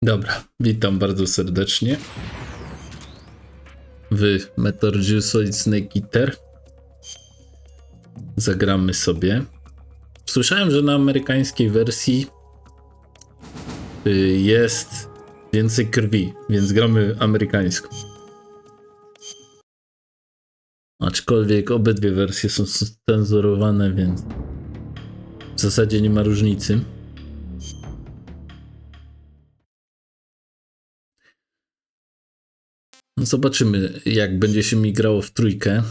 Dobra, witam bardzo serdecznie w Metal Gear Solid Snake Eater. Zagramy sobie. Słyszałem, że na amerykańskiej wersji jest więcej krwi, więc gramy amerykańską. Aczkolwiek obydwie wersje są cenzurowane, więc w zasadzie nie ma różnicy. Zobaczymy, jak będzie się mi grało w trójkę.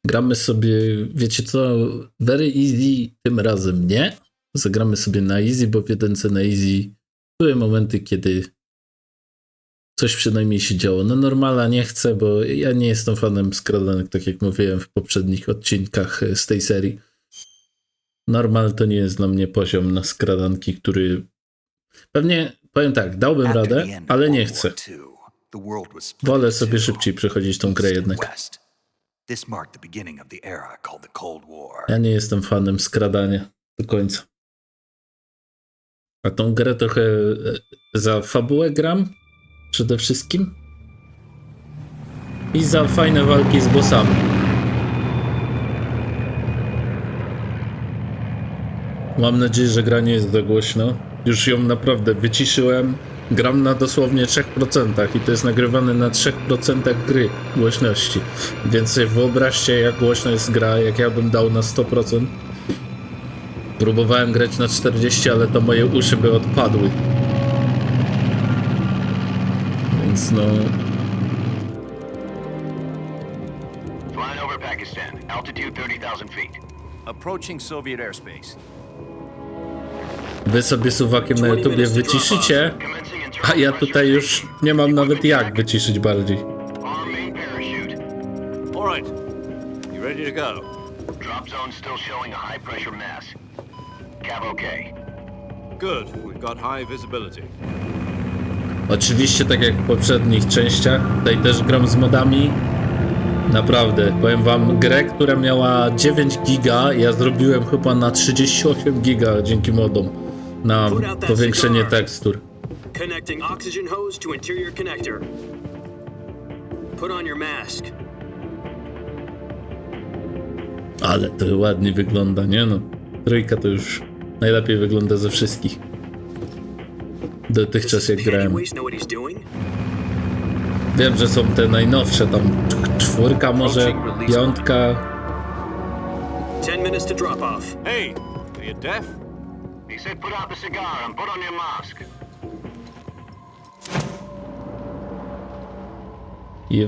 Gramy sobie, wiecie co, very easy tym razem nie. Zagramy sobie na easy, bo w jedynce na easy były momenty, kiedy coś przynajmniej się działo. Na normala nie chcę, bo ja nie jestem fanem skradanek, tak jak mówiłem w poprzednich odcinkach z tej serii. Normal to nie jest dla mnie poziom na skradanki, który pewnie, powiem tak, dałbym radę, ale nie chcę. Wolę sobie szybciej przechodzić tą grę jednak. Ja nie jestem fanem skradania do końca. A tą grę trochę za fabułę gram przede wszystkim i za fajne walki z bossami. Mam nadzieję, że gra nie jest za głośno. Już ją naprawdę wyciszyłem. Gram na dosłownie 3% i to jest nagrywane na 3% gry głośności. Więc sobie wyobraźcie, jak głośno jest gra, jak ja bym dał na 100%. Próbowałem grać na 40, ale to moje uszy by odpadły. Więc no... Flying over Pakistan, altitude 30,000 feet. Approaching Soviet airspace. Wy sobie suwakiem na YouTubie wyciszycie, a ja tutaj już nie mam nawet jak wyciszyć bardziej. Alright, you ready to go? Drop zone still showing a high pressure mass. Cav okay. Good, we've got high visibility. Oczywiście tak jak w poprzednich częściach, tutaj też gram z modami. Naprawdę, powiem wam, grę, która miała 9 giga, ja zrobiłem chyba na 38 giga dzięki modom. Na powiększenie tekstur. Connecting oxygen hose to interior connector. Put on your mask. Ale to ładnie wygląda, nie no? Trójka to już najlepiej wygląda ze wszystkich. Dotychczas jak grałem. Wiem, że są te najnowsze, tam czwórka może, piątka. 10 minutes to drop off. Hey, are you deaf? He said put out the cigar and put on your mask. I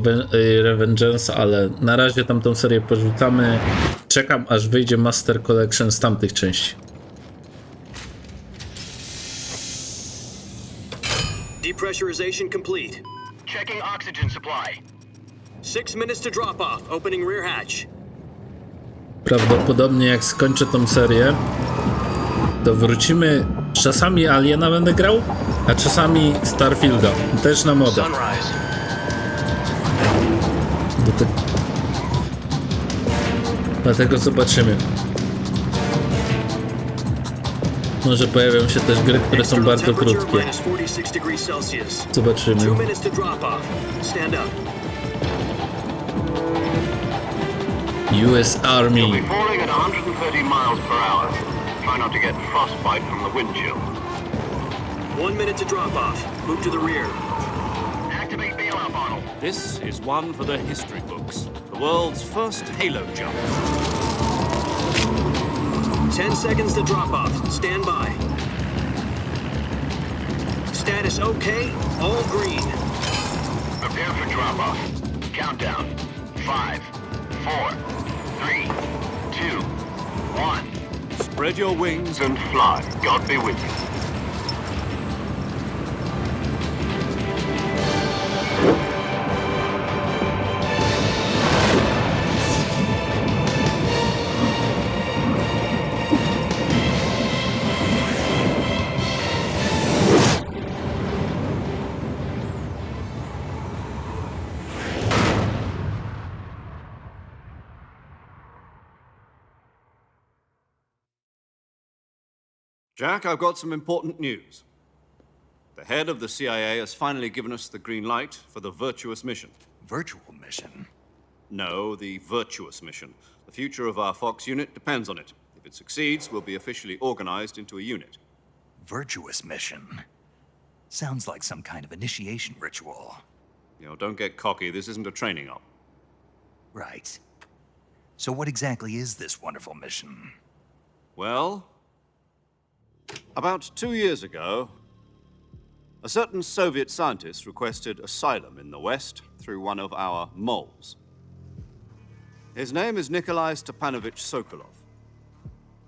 Revengeance, ale na razie tamtą serię porzucamy. Czekam, aż wyjdzie Master Collection z tamtych części. Depressurization complete. Checking oxygen supply. 6 minutes to drop off. Opening rear hatch. Prawdopodobnie jak skończę tą serię, to wrócimy. Czasami Aliena będę grał, a czasami Starfielda. Też na modach. Dlatego zobaczymy. Może pojawią się też gry, które są bardzo krótkie. Zobaczymy. US Army. Try not to get frostbite from the wind chill. 1 minute to drop off. Move to the rear. Activate bailout bottle. This is one for the history books. The world's first Halo jump. 10 seconds to drop off. Stand by. Status okay. All green. Prepare for drop off. Countdown. 5, 4, 3, 2, 1. Spread your wings and fly. God be with you. Jack, I've got some important news. The head of the CIA has finally given us the green light for the virtuous mission. Virtual mission? No, the virtuous mission. The future of our Fox unit depends on it. If it succeeds, we'll be officially organized into a unit. Virtuous mission? Sounds like some kind of initiation ritual. You know, don't get cocky. This isn't a training op. Right. So what exactly is this wonderful mission? Well, about 2 years ago, a certain Soviet scientist requested asylum in the West through one of our moles. His name is Nikolai Stepanovich Sokolov.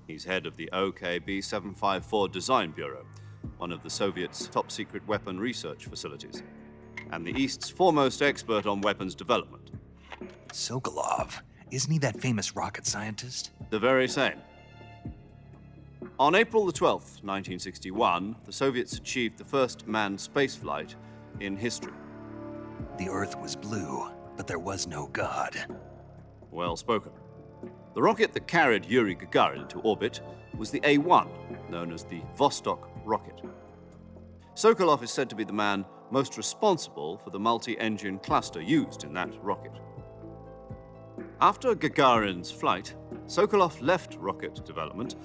He's head of the OKB 754 Design Bureau, one of the Soviets' top-secret weapon research facilities, and the East's foremost expert on weapons development. Sokolov? Isn't he that famous rocket scientist? The very same. On April the 12th, 1961, the Soviets achieved the first manned spaceflight in history. The Earth was blue, but there was no God. Well spoken. The rocket that carried Yuri Gagarin into orbit was the A-1, known as the Vostok rocket. Sokolov is said to be the man most responsible for the multi-engine cluster used in that rocket. After Gagarin's flight, Sokolov left rocket development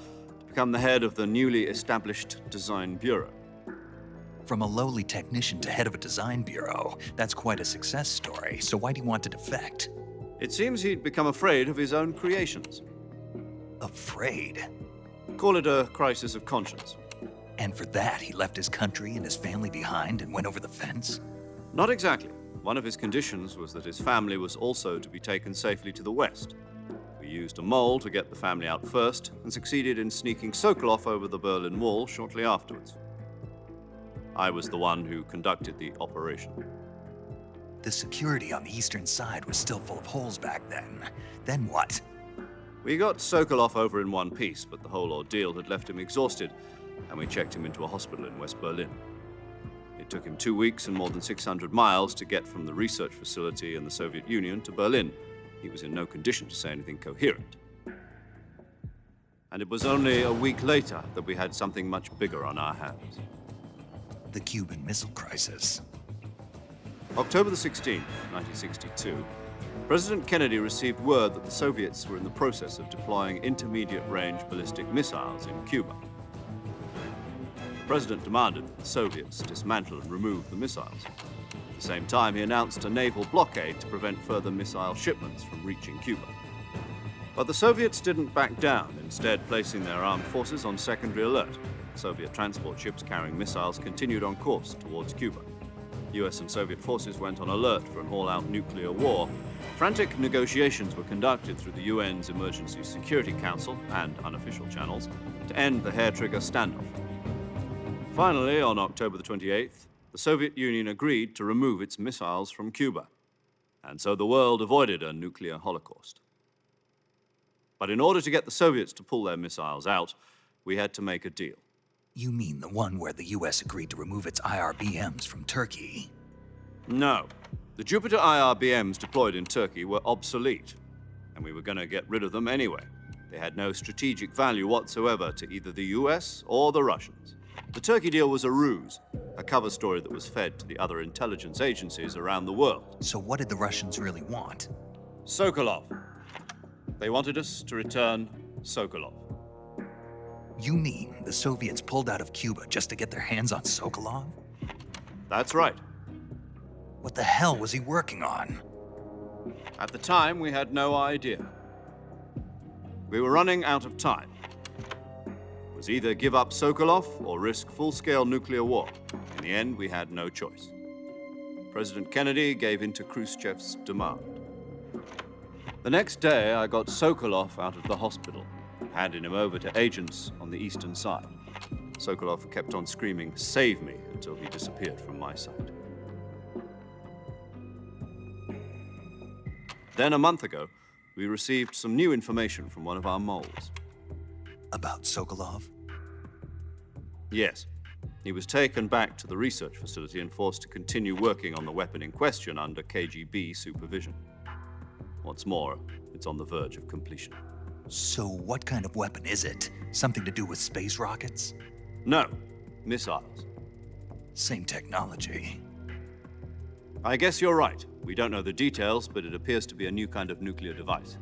to become the head of the newly established Design Bureau. From a lowly technician to head of a design bureau, that's quite a success story, so why do you want to defect? It seems he'd become afraid of his own creations. Afraid? Call it a crisis of conscience. And for that, he left his country and his family behind and went over the fence? Not exactly. One of his conditions was that his family was also to be taken safely to the West. We used a mole to get the family out first and succeeded in sneaking Sokolov over the Berlin Wall shortly afterwards. I was the one who conducted the operation. The security on the eastern side was still full of holes back then. Then what? We got Sokolov over in one piece, but the whole ordeal had left him exhausted, and we checked him into a hospital in West Berlin. It took him 2 weeks and more than 600 miles to get from the research facility in the Soviet Union to Berlin. He was in no condition to say anything coherent. And it was only a week later that we had something much bigger on our hands. The Cuban Missile Crisis. October the 16th, 1962, President Kennedy received word that the Soviets were in the process of deploying intermediate-range ballistic missiles in Cuba. The President demanded that the Soviets dismantle and remove the missiles. At the same time, he announced a naval blockade to prevent further missile shipments from reaching Cuba. But the Soviets didn't back down, instead placing their armed forces on secondary alert. Soviet transport ships carrying missiles continued on course towards Cuba. US and Soviet forces went on alert for an all-out nuclear war. Frantic negotiations were conducted through the UN's Emergency Security Council and unofficial channels to end the hair-trigger standoff. Finally, on October the 28th, the Soviet Union agreed to remove its missiles from Cuba. And so the world avoided a nuclear holocaust. But in order to get the Soviets to pull their missiles out, we had to make a deal. You mean the one where the US agreed to remove its IRBMs from Turkey? No. The Jupiter IRBMs deployed in Turkey were obsolete, and we were going to get rid of them anyway. They had no strategic value whatsoever to either the US or the Russians. The Turkey deal was a ruse, a cover story that was fed to the other intelligence agencies around the world. So what did the Russians really want? Sokolov. They wanted us to return Sokolov. You mean the Soviets pulled out of Cuba just to get their hands on Sokolov? That's right. What the hell was he working on? At the time, we had no idea. We were running out of time. It was either give up Sokolov or risk full-scale nuclear war. In the end, we had no choice. President Kennedy gave in to Khrushchev's demand. The next day, I got Sokolov out of the hospital, handing him over to agents on the eastern side. Sokolov kept on screaming, "Save me," until he disappeared from my sight. Then, a month ago, we received some new information from one of our moles. About Sokolov? Yes. He was taken back to the research facility and forced to continue working on the weapon in question under KGB supervision. What's more, it's on the verge of completion. So what kind of weapon is it? Something to do with space rockets? No, missiles. Same technology. I guess you're right. We don't know the details, but it appears to be a new kind of nuclear device.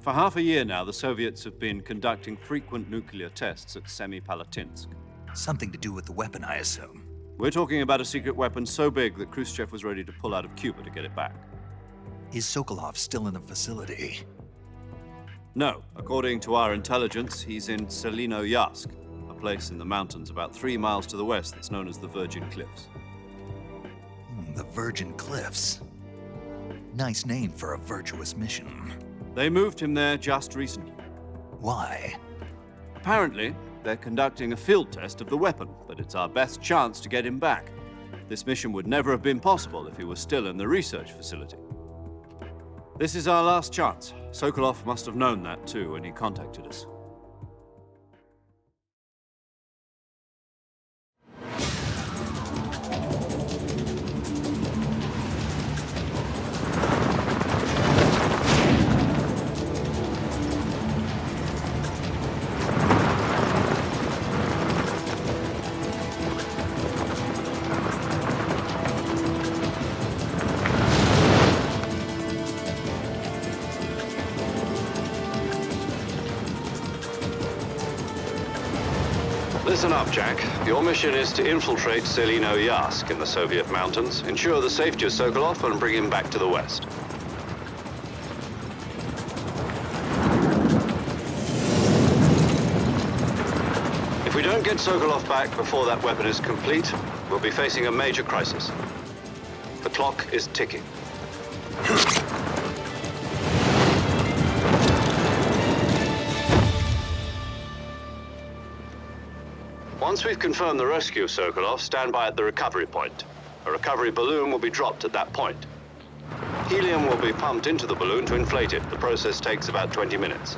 For half a year now, the Soviets have been conducting frequent nuclear tests at Semipalatinsk. Something to do with the weapon, I assume. We're talking about a secret weapon so big that Khrushchev was ready to pull out of Cuba to get it back. Is Sokolov still in the facility? No, according to our intelligence, he's in Selino-Yask, a place in the mountains about 3 miles to the west that's known as the Virgin Cliffs. The Virgin Cliffs. Nice name for a virtuous mission. They moved him there just recently. Why? Apparently, they're conducting a field test of the weapon, but it's our best chance to get him back. This mission would never have been possible if he was still in the research facility. This is our last chance. Sokolov must have known that too when he contacted us. Listen up, Jack. Your mission is to infiltrate Selino-Yask in the Soviet mountains, ensure the safety of Sokolov, and bring him back to the West. If we don't get Sokolov back before that weapon is complete, we'll be facing a major crisis. The clock is ticking. Once we've confirmed the rescue of Sokolov, stand by at the recovery point. A recovery balloon will be dropped at that point. Helium will be pumped into the balloon to inflate it. The process takes about 20 minutes.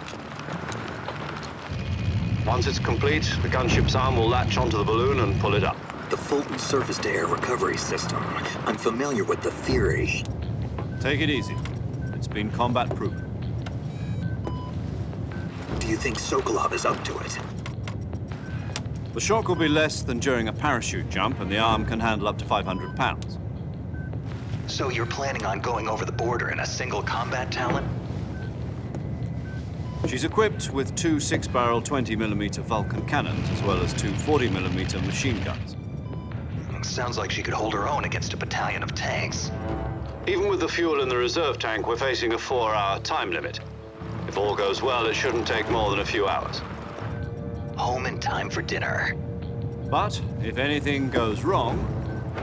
Once it's complete, the gunship's arm will latch onto the balloon and pull it up. The Fulton surface-to-air recovery system. I'm familiar with the theory. Take it easy. It's been combat-proven. Do you think Sokolov is up to it? The shock will be less than during a parachute jump, and the arm can handle up to 500 pounds. So you're planning on going over the border in a single combat talon? She's equipped with 2 6-barrel 20mm Vulcan cannons, as well as 2 40mm machine guns. Sounds like she could hold her own against a battalion of tanks. Even with the fuel in the reserve tank, we're facing a 4-hour time limit. If all goes well, it shouldn't take more than a few hours. Home in time for dinner. But if anything goes wrong,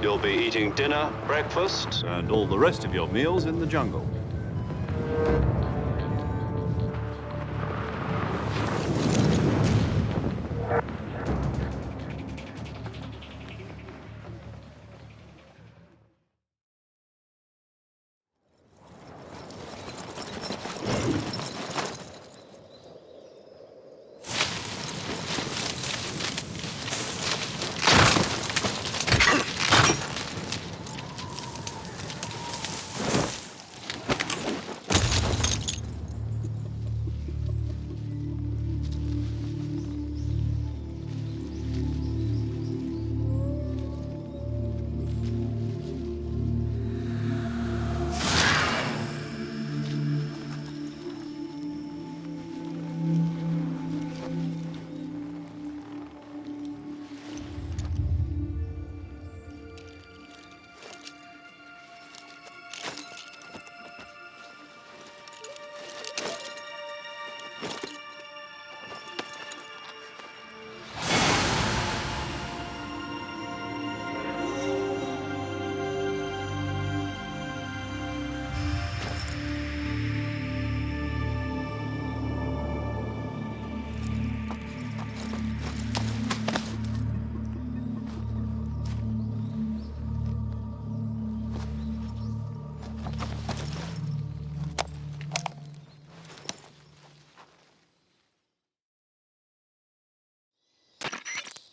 You'll be eating dinner, breakfast, and all the rest of your meals in the jungle.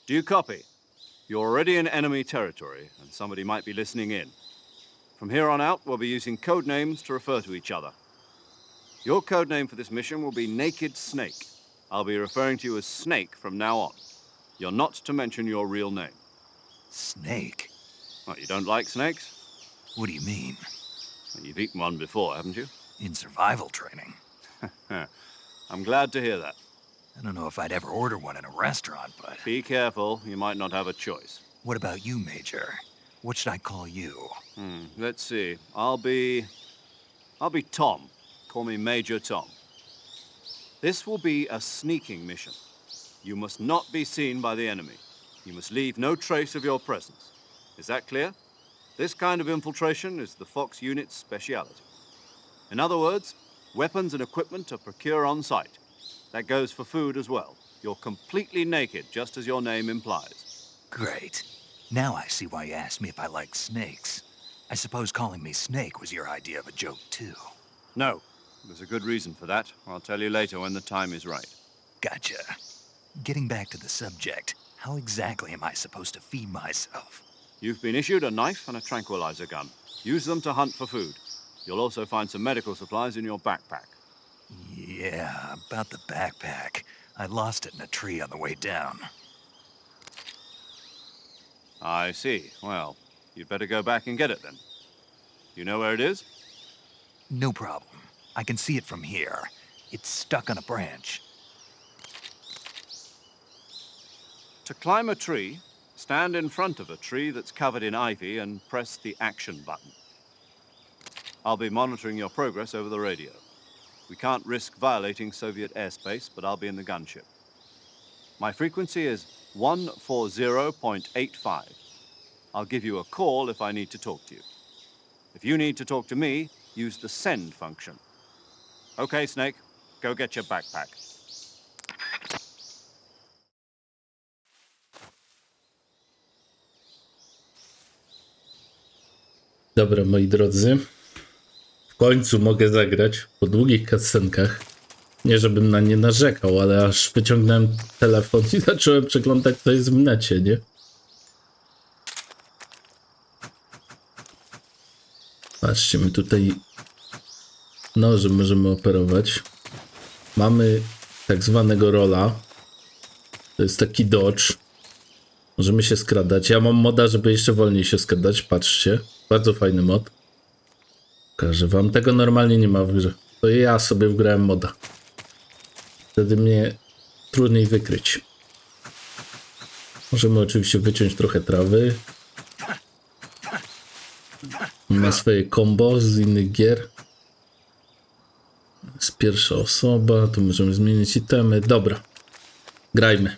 Do you copy? You're already in enemy territory, and somebody might be listening in. From here on out, we'll be using code names to refer to each other. Your codename for this mission will be Naked Snake. I'll be referring to you as Snake from now on. You're not to mention your real name. Snake? What, you don't like snakes? What do you mean? Well, you've eaten one before, haven't you? In survival training? I'm glad to hear that. I don't know if I'd ever order one in a restaurant, but... Be careful, you might not have a choice. What about you, Major? What should I call you? Let's see. I'll be Tom. Call me Major Tom. This will be a sneaking mission. You must not be seen by the enemy. You must leave no trace of your presence. Is that clear? This kind of infiltration is the Fox unit's speciality. In other words, weapons and equipment are procured on site. That goes for food as well. You're completely naked, just as your name implies. Great. Now I see why you asked me if I like snakes. I suppose calling me Snake was your idea of a joke, too. No, there's a good reason for that. I'll tell you later when the time is right. Gotcha. Getting back to the subject, how exactly am I supposed to feed myself? You've been issued a knife and a tranquilizer gun. Use them to hunt for food. You'll also find some medical supplies in your backpack. Yeah, about the backpack. I lost it in a tree on the way down. I see. Well, you'd better go back and get it then. You know where it is? No problem. I can see it from here. It's stuck on a branch. To climb a tree, stand in front of a tree that's covered in ivy and press the action button. I'll be monitoring your progress over the radio. We can't risk violating Soviet airspace, but I'll be in the gunship. My frequency is 140.85. I'll give you a call if I need to talk to you. If you need to talk to me, use the send function. Okay, Snake, go get your backpack. Dobra, moi drodzy. W końcu mogę zagrać po długich cutscenkach. Nie żebym na nie narzekał, ale aż wyciągnąłem telefon i zacząłem przeglądać, co jest w necie, nie? Patrzcie, my tutaj nożem możemy operować. Mamy tak zwanego rolla. To jest taki dodge. Możemy się skradać. Ja mam moda, żeby jeszcze wolniej się skradać. Patrzcie. Bardzo fajny mod. Pokażę wam. Tego normalnie nie ma w grze. To ja sobie wgrałem moda. Wtedy mnie trudniej wykryć. Możemy oczywiście wyciąć trochę trawy. Ma swoje combo z innych gier. Jest pierwsza osoba. Tu możemy zmienić itemy. Dobra. Grajmy.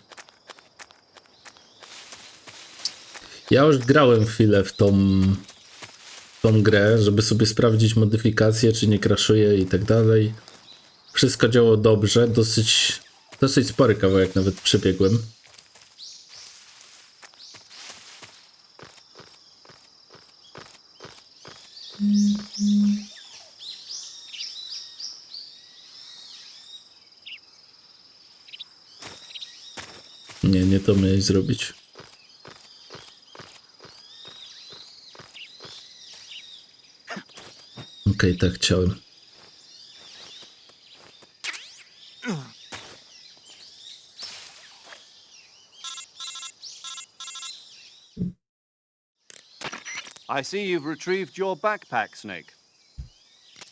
Ja już grałem chwilę w tą grę, żeby sobie sprawdzić modyfikacje, czy nie crashuje i tak dalej. Wszystko działało dobrze. Dosyć spory kawałek nawet przebiegłem. Nie to miałeś zrobić. Okej, tak chciałem. I see you've retrieved your backpack, Snake.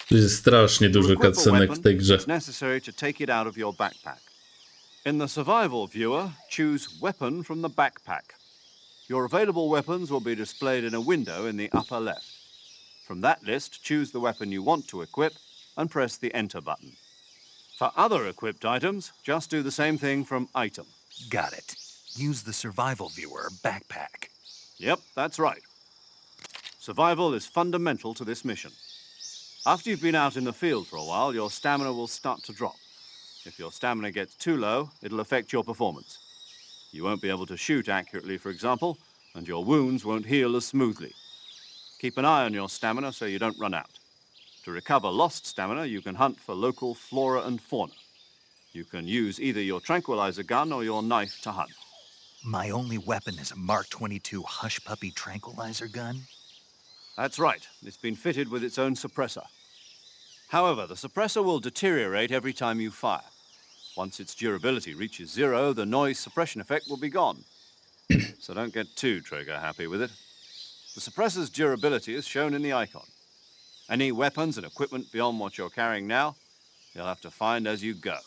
Tu jest strasznie To dużo equip a cutscenek w weapon, tej grze. it's necessary to take it out of your backpack. In the survival viewer, choose weapon from the backpack. Your available weapons will be displayed in a window in the upper left. From that list, choose the weapon you want to equip and press the enter button. For other equipped items, just do the same thing from item. Got it. Use the survival viewer backpack. Yep, that's right. Survival is fundamental to this mission. After you've been out in the field for a while, your stamina will start to drop. If your stamina gets too low, it'll affect your performance. You won't be able to shoot accurately, for example, and your wounds won't heal as smoothly. Keep an eye on your stamina so you don't run out. To recover lost stamina, you can hunt for local flora and fauna. You can use either your tranquilizer gun or your knife to hunt. My only weapon is a Mark 22 Hush Puppy tranquilizer gun? That's right. It's been fitted with its own suppressor. However, the suppressor will deteriorate every time you fire. Once its durability reaches 0, the noise suppression effect will be gone. So don't get too trigger happy with it. The suppressor's durability is shown in the icon. Any weapons and equipment beyond what you're carrying now, you'll have to find as you go.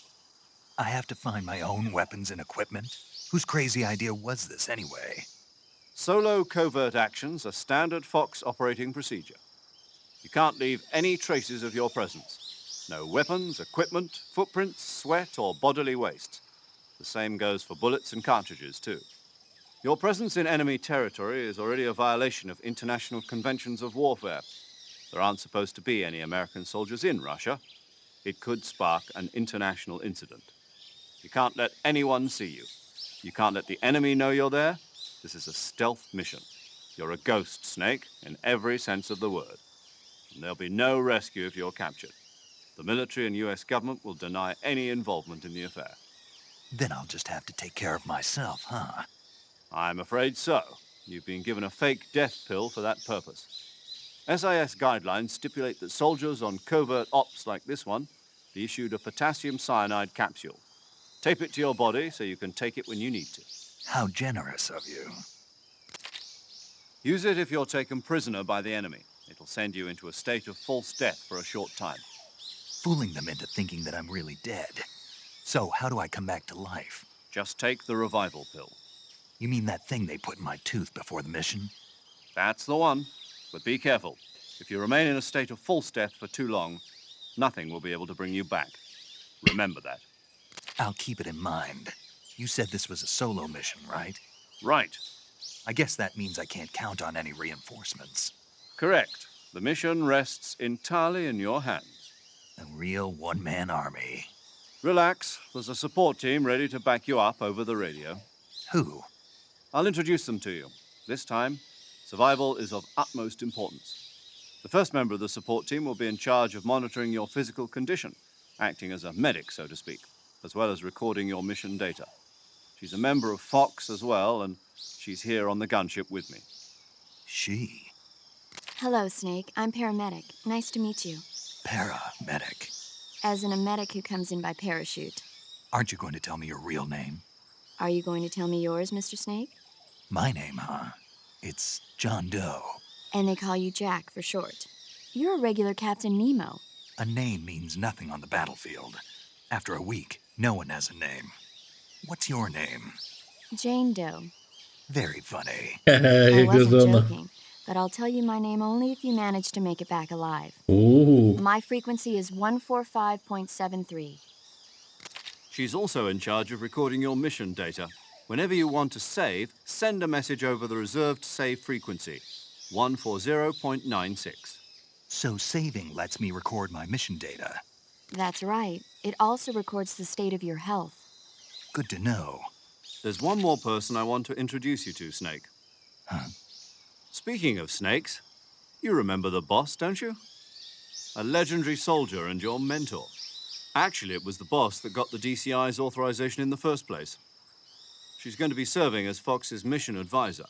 I have to find my own weapons and equipment? Whose crazy idea was this anyway? Solo covert actions are standard Fox operating procedure. You can't leave any traces of your presence. No weapons, equipment, footprints, sweat, or bodily waste. The same goes for bullets and cartridges, too. Your presence in enemy territory is already a violation of international conventions of warfare. There aren't supposed to be any American soldiers in Russia. It could spark an international incident. You can't let anyone see you. You can't let the enemy know you're there. This is a stealth mission. You're a ghost, Snake, in every sense of the word. And there'll be no rescue if you're captured. The military and US government will deny any involvement in the affair. Then I'll just have to take care of myself, huh? I'm afraid so. You've been given a fake death pill for that purpose. SIS guidelines stipulate that soldiers on covert ops like this one be issued a potassium cyanide capsule. Tape it to your body so you can take it when you need to. How generous of you. Use it if you're taken prisoner by the enemy. It'll send you into a state of false death for a short time. Fooling them into thinking that I'm really dead. So, how do I come back to life? Just take the revival pill. You mean that thing they put in my tooth before the mission? That's the one. But be careful. If you remain in a state of false death for too long, nothing will be able to bring you back. Remember that. I'll keep it in mind. You said this was a solo mission, right? Right. I guess that means I can't count on any reinforcements. Correct. The mission rests entirely in your hands. A real one-man army. Relax. There's a support team ready to back you up over the radio. Who? I'll introduce them to you. This time, survival is of utmost importance. The first member of the support team will be in charge of monitoring your physical condition, acting as a medic, so to speak, as well as recording your mission data. She's a member of Fox as well, and she's here on the gunship with me. She? Hello, Snake. I'm paramedic. Nice to meet you. Paramedic. As in a medic who comes in by parachute. Aren't you going to tell me your real name? Are you going to tell me yours, Mr. Snake? My name, huh? It's John Doe. And they call you Jack for short. You're a regular Captain Nemo. A name means nothing on the battlefield. After a week, no one has a name. What's your name? Jane Doe. Very funny. I Jego wasn't żona. joking, but I'll tell you my name only if you manage to make it back alive. Uuu. My frequency is 145.73. She's also in charge of recording your mission data. Whenever you want to save, send a message over the reserved save frequency, 140.96. So saving lets me record my mission data. That's right. It also records the state of your health. Good to know. There's one more person I want to introduce you to, Snake. Huh? Speaking of snakes, you remember the boss, don't you? A legendary soldier and your mentor. Actually, it was the boss that got the DCI's authorization in the first place. She's going to be serving as Fox's mission advisor.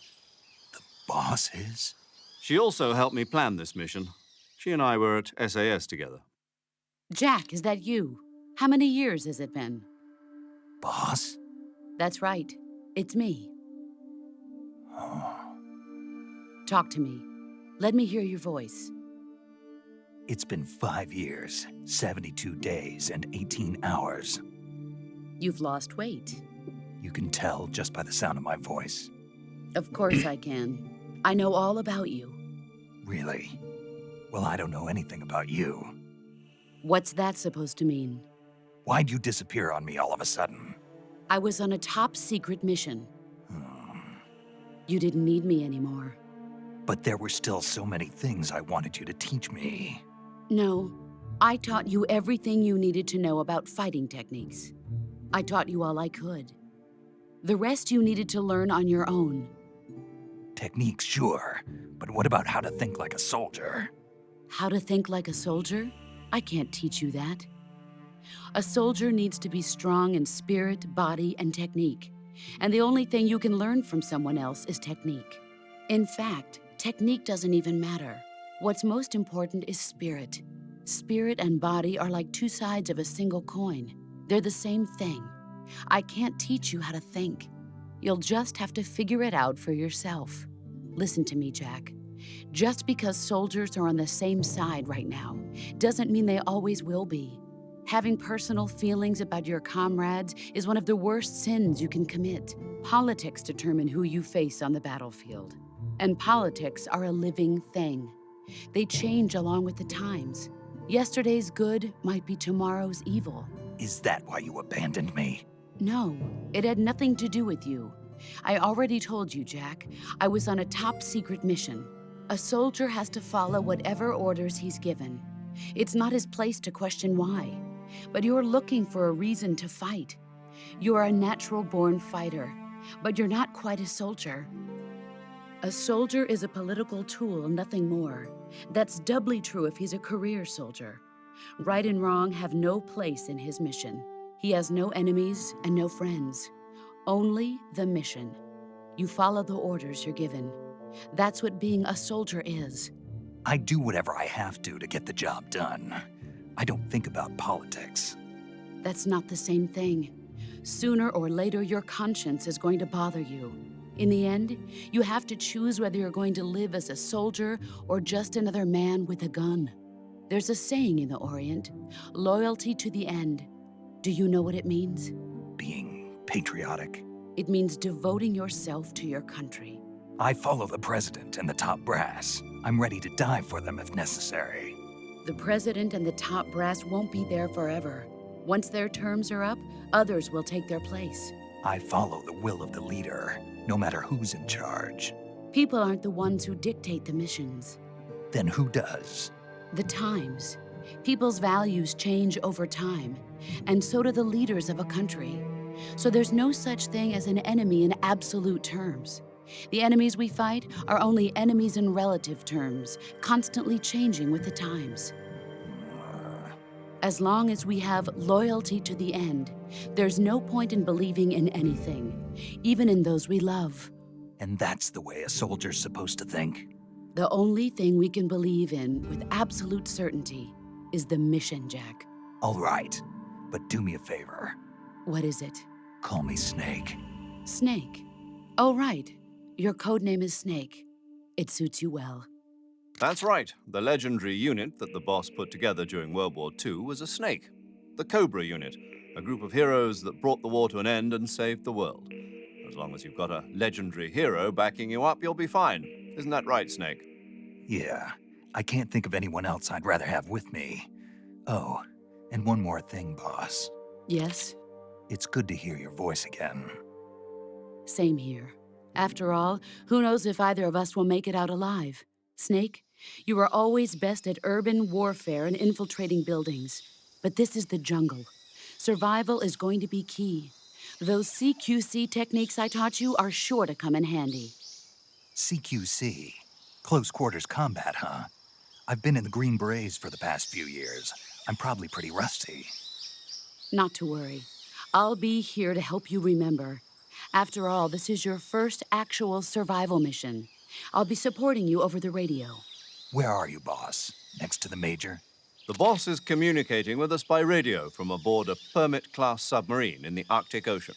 Boss is? She also helped me plan this mission. She and I were at SAS together. Jack, is that you? How many years has it been? Boss? That's right. It's me. Oh. Talk to me. Let me hear your voice. It's been 5 years, 72 days, and 18 hours. You've lost weight. You can tell just by the sound of my voice. Of course I can. I know all about you. Really? Well, I don't know anything about you. What's that supposed to mean? Why'd you disappear on me all of a sudden? I was on a top-secret mission. Hmm. You didn't need me anymore. But there were still so many things I wanted you to teach me. No, I taught you everything you needed to know about fighting techniques. I taught you all I could. The rest you needed to learn on your own. Techniques, sure. But what about how to think like a soldier? How to think like a soldier? I can't teach you that. A soldier needs to be strong in spirit, body, and technique. And the only thing you can learn from someone else is technique. In fact, technique doesn't even matter. What's most important is spirit. Spirit and body are like two sides of a single coin. They're the same thing. I can't teach you how to think. You'll just have to figure it out for yourself. Listen to me, Jack. Just because soldiers are on the same side right now doesn't mean they always will be. Having personal feelings about your comrades is one of the worst sins you can commit. Politics determine who you face on the battlefield. And politics are a living thing. They change along with the times. Yesterday's good might be tomorrow's evil. Is that why you abandoned me? No, it had nothing to do with you. I already told you, Jack. I was on a top-secret mission. A soldier has to follow whatever orders he's given. It's not his place to question why. But you're looking for a reason to fight. You're a natural-born fighter, but you're not quite a soldier. A soldier is a political tool, nothing more. That's doubly true if he's a career soldier. Right and wrong have no place in his mission. He has no enemies and no friends. Only the mission. You follow the orders you're given. That's what being a soldier is. I do whatever I have to get the job done. I don't think about politics. That's not the same thing. Sooner or later, your conscience is going to bother you. In the end, you have to choose whether you're going to live as a soldier or just another man with a gun. There's a saying in the Orient, loyalty to the end. Do you know what it means? Being patriotic. It means devoting yourself to your country. I follow the president and the top brass. I'm ready to die for them if necessary. The president and the top brass won't be there forever. Once their terms are up, others will take their place. I follow the will of the leader, no matter who's in charge. People aren't the ones who dictate the missions. Then who does? The times. People's values change over time, and so do the leaders of a country. So there's no such thing as an enemy in absolute terms. The enemies we fight are only enemies in relative terms, constantly changing with the times. As long as we have loyalty to the end, there's no point in believing in anything, even in those we love. And that's the way a soldier's supposed to think? The only thing we can believe in with absolute certainty is the mission, Jack. All right, but do me a favor. What is it? Call me Snake. Snake. Oh, right. Your code name is Snake. It suits you well. That's right. The legendary unit that the boss put together during World War II was a snake. The Cobra unit, a group of heroes that brought the war to an end and saved the world. As long as you've got a legendary hero backing you up, you'll be fine. Isn't that right, Snake? Yeah, I can't think of anyone else I'd rather have with me. Oh, and one more thing, boss. Yes? It's good to hear your voice again. Same here. After all, who knows if either of us will make it out alive? Snake, you are always best at urban warfare and infiltrating buildings. But this is the jungle. Survival is going to be key. Those CQC techniques I taught you are sure to come in handy. CQC? Close quarters combat, huh? I've been in the Green Berets for the past few years. I'm probably pretty rusty. Not to worry. I'll be here to help you remember. After all, this is your first actual survival mission. I'll be supporting you over the radio. Where are you, boss? Next to the major? The boss is communicating with us by radio from aboard a Permit-class submarine in the Arctic Ocean.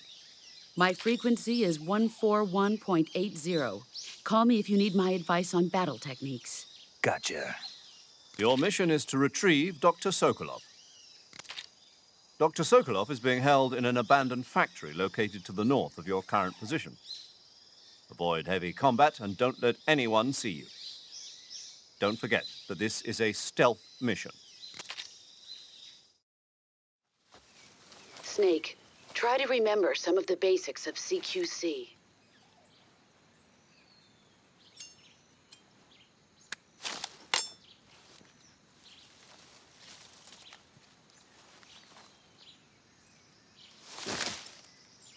My frequency is 141.80. Call me if you need my advice on battle techniques. Gotcha. Your mission is to retrieve Dr. Sokolov. Dr. Sokolov is being held in an abandoned factory located to the north of your current position. Avoid heavy combat and don't let anyone see you. Don't forget that this is a stealth mission. Snake, try to remember some of the basics of CQC.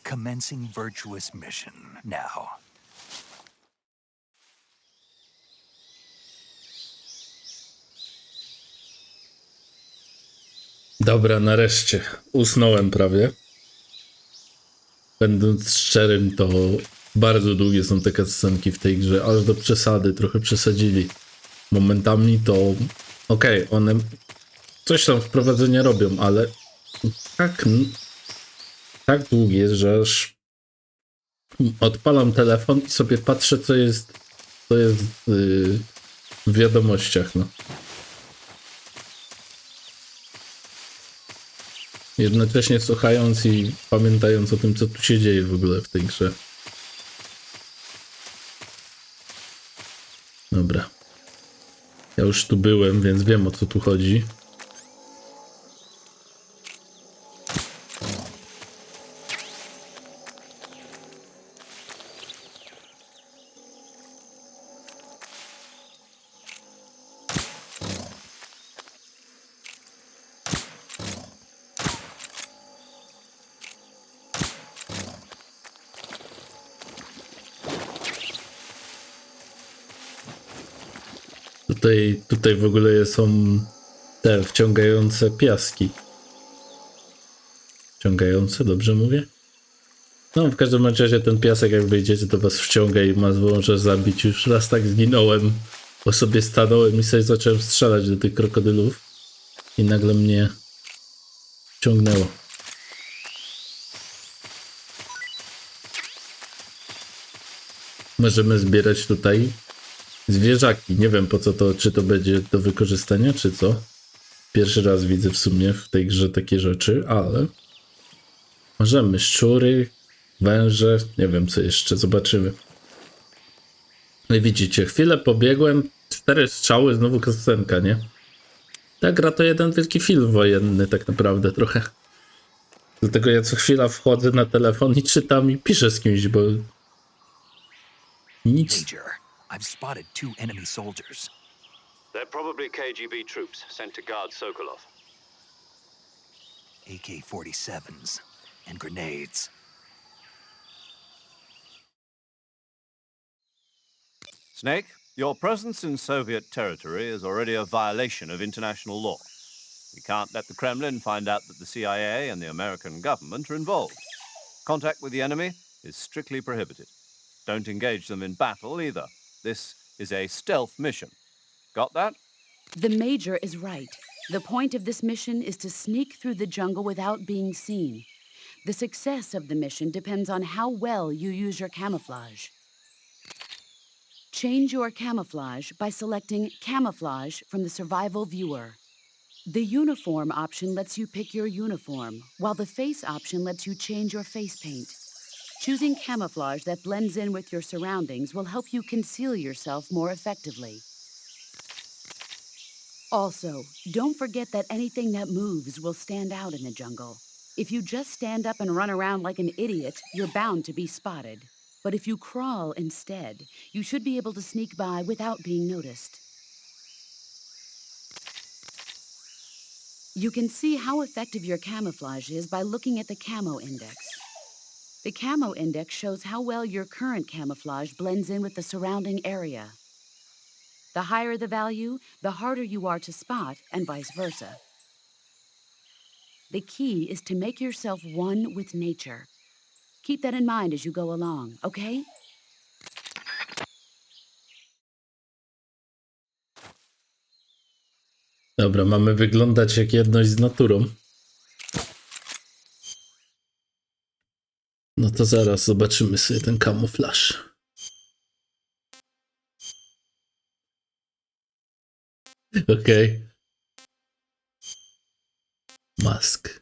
Commencing virtuous mission now. Dobra, nareszcie. Usnąłem prawie. Będąc szczerym, to bardzo długie są te cutscenki w tej grze, aż do przesady, trochę przesadzili. Momentami to okej, one coś tam wprowadzenia robią, ale tak długie, że aż odpalam telefon i sobie patrzę, co jest w wiadomościach, no. Jednocześnie słuchając i pamiętając o tym, co tu się dzieje w ogóle w tej grze. Dobra. Ja już tu byłem, więc wiem, o co tu chodzi. Tutaj w ogóle są te wciągające piaski. Wciągające, dobrze mówię? No, w każdym razie ten piasek, jak wyjdziecie, to was wciąga i może zabić. Już raz tak zginąłem, bo sobie stanąłem i sobie zacząłem strzelać do tych krokodylów i nagle mnie wciągnęło. Możemy zbierać tutaj zwierzaki. Nie wiem, po co to, czy to będzie do wykorzystania, czy co. Pierwszy raz widzę w sumie w tej grze takie rzeczy, ale możemy. Szczury, węże, nie wiem co jeszcze, zobaczymy. No i widzicie, chwilę pobiegłem, 4 strzały, znowu kasenka, nie? Ta gra to jeden wielki film wojenny tak naprawdę trochę. Dlatego ja co chwila wchodzę na telefon i czytam i piszę z kimś, bo nic. Major, I've spotted 2 enemy soldiers. They're probably KGB troops sent to guard Sokolov. AK-47s and grenades. Snake, your presence in Soviet territory is already a violation of international law. We can't let the Kremlin find out that the CIA and the American government are involved. Contact with the enemy is strictly prohibited. Don't engage them in battle either. This is a stealth mission. Got that? The Major is right. The point of this mission is to sneak through the jungle without being seen. The success of the mission depends on how well you use your camouflage. Change your camouflage by selecting Camouflage from the Survival Viewer. The Uniform option lets you pick your uniform, while the Face option lets you change your face paint. Choosing camouflage that blends in with your surroundings will help you conceal yourself more effectively. Also, don't forget that anything that moves will stand out in the jungle. If you just stand up and run around like an idiot, you're bound to be spotted. But if you crawl instead, you should be able to sneak by without being noticed. You can see how effective your camouflage is by looking at the camo index. The camo index shows how well your current camouflage blends in with the surrounding area. The higher the value, the harder you are to spot, and vice versa. The key is to make yourself one with nature. Keep that in mind as you go along, okay? Dobra, mamy wyglądać jak jedność z naturą. No to zaraz zobaczymy sobie ten kamuflaż. Okej. Mask.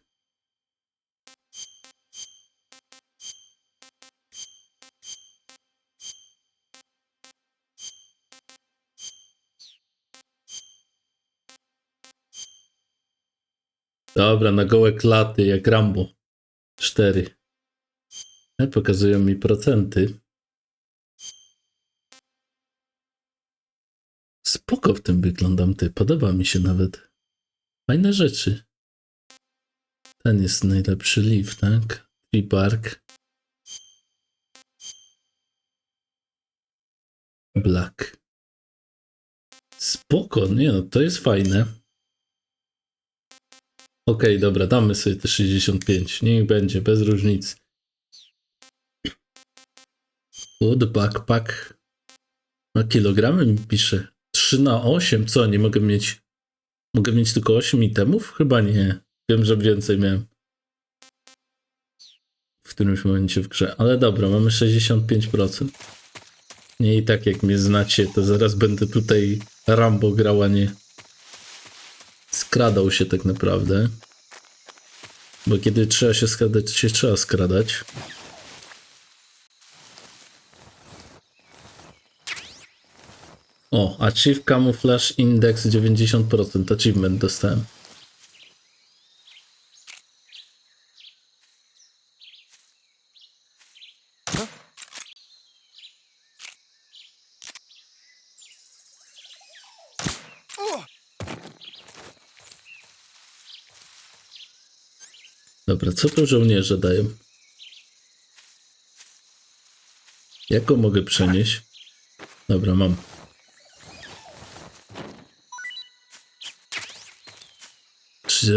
Dobra, na gołe klaty, jak Rambo. 4. Pokazują mi procenty. Spoko w tym wyglądam, ty. Podoba mi się nawet. Fajne rzeczy. Ten jest najlepszy leaf, tak? Tree bark. Black. Spoko, nie no, to jest fajne. Okej, dobra, damy sobie te 65. Niech będzie, bez różnicy. Wood backpack. Na kilogramy mi pisze. 3/8. Co, nie mogę mieć Mogę mieć tylko 8 itemów? Chyba nie. Wiem, że więcej miałem w którymś momencie w grze. Ale dobra, mamy 65%. Nie i tak jak mnie znacie, to zaraz będę tutaj Rambo grał, a nie skradał się tak naprawdę. Bo kiedy trzeba się skradać, to się trzeba skradać. O, Achieve Camouflage Index 90%. Achievement dostałem. Dobra, co to żołnierze dają? Jak go mogę przenieść? Dobra, mam.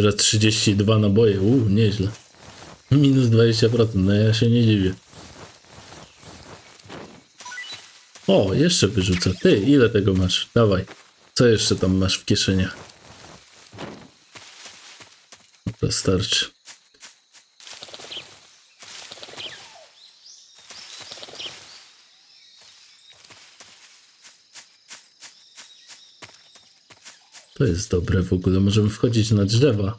Raz 32 naboje, nieźle. Minus 20%, no ja się nie dziwię. O, jeszcze wyrzucę. Ty, ile tego masz? Dawaj. Co jeszcze tam masz w kieszeniach? To starczy. To jest dobre w ogóle. Możemy wchodzić na drzewa.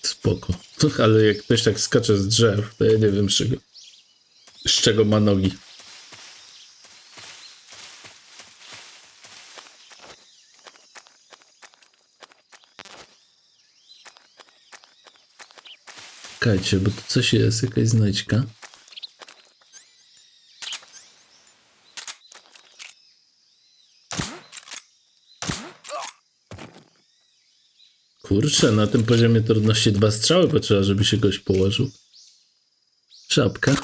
Spoko. Ale jak ktoś tak skacze z drzew, to ja nie wiem z czego ma nogi. Czekajcie, bo tu coś jest, jakaś znajdźka. Kurczę, na tym poziomie trudności 2 strzały potrzeba, żeby się goś położył. Szapka.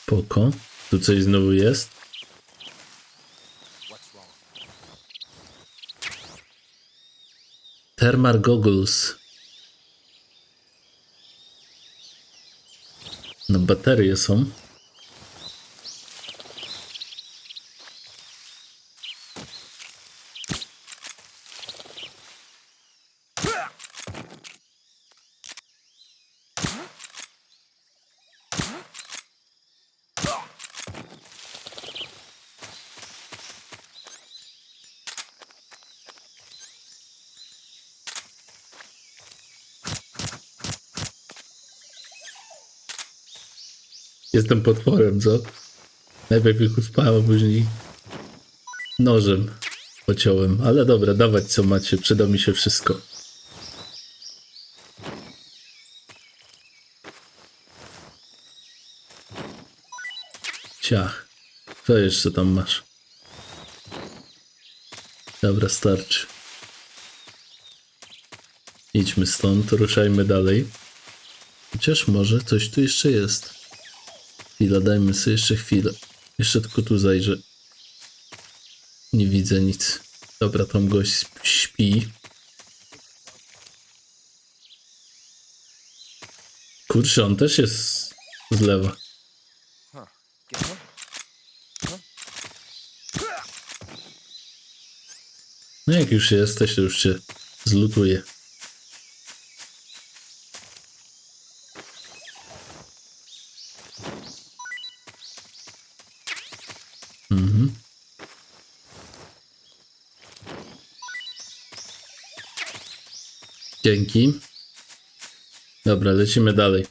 Spoko. Tu coś znowu jest. Thermal goggles. No baterie są. Jestem potworem, co? Najpierw ich uspałem, a później nożem pociąłem. Ale dobra, dawać co macie, przyda mi się wszystko. Ciach. Co jeszcze tam masz? Dobra, starczy. Idźmy stąd, ruszajmy dalej. Chociaż może coś tu jeszcze jest. Chwila, dajmy sobie jeszcze chwilę. Jeszcze tylko tu zajrzę. Nie widzę nic. Dobra, tam gość śpi. Kurczę, on też jest z lewa. No jak już jesteś, to już cię zlutuję. Dzięki. Dobra, lecimy dalej.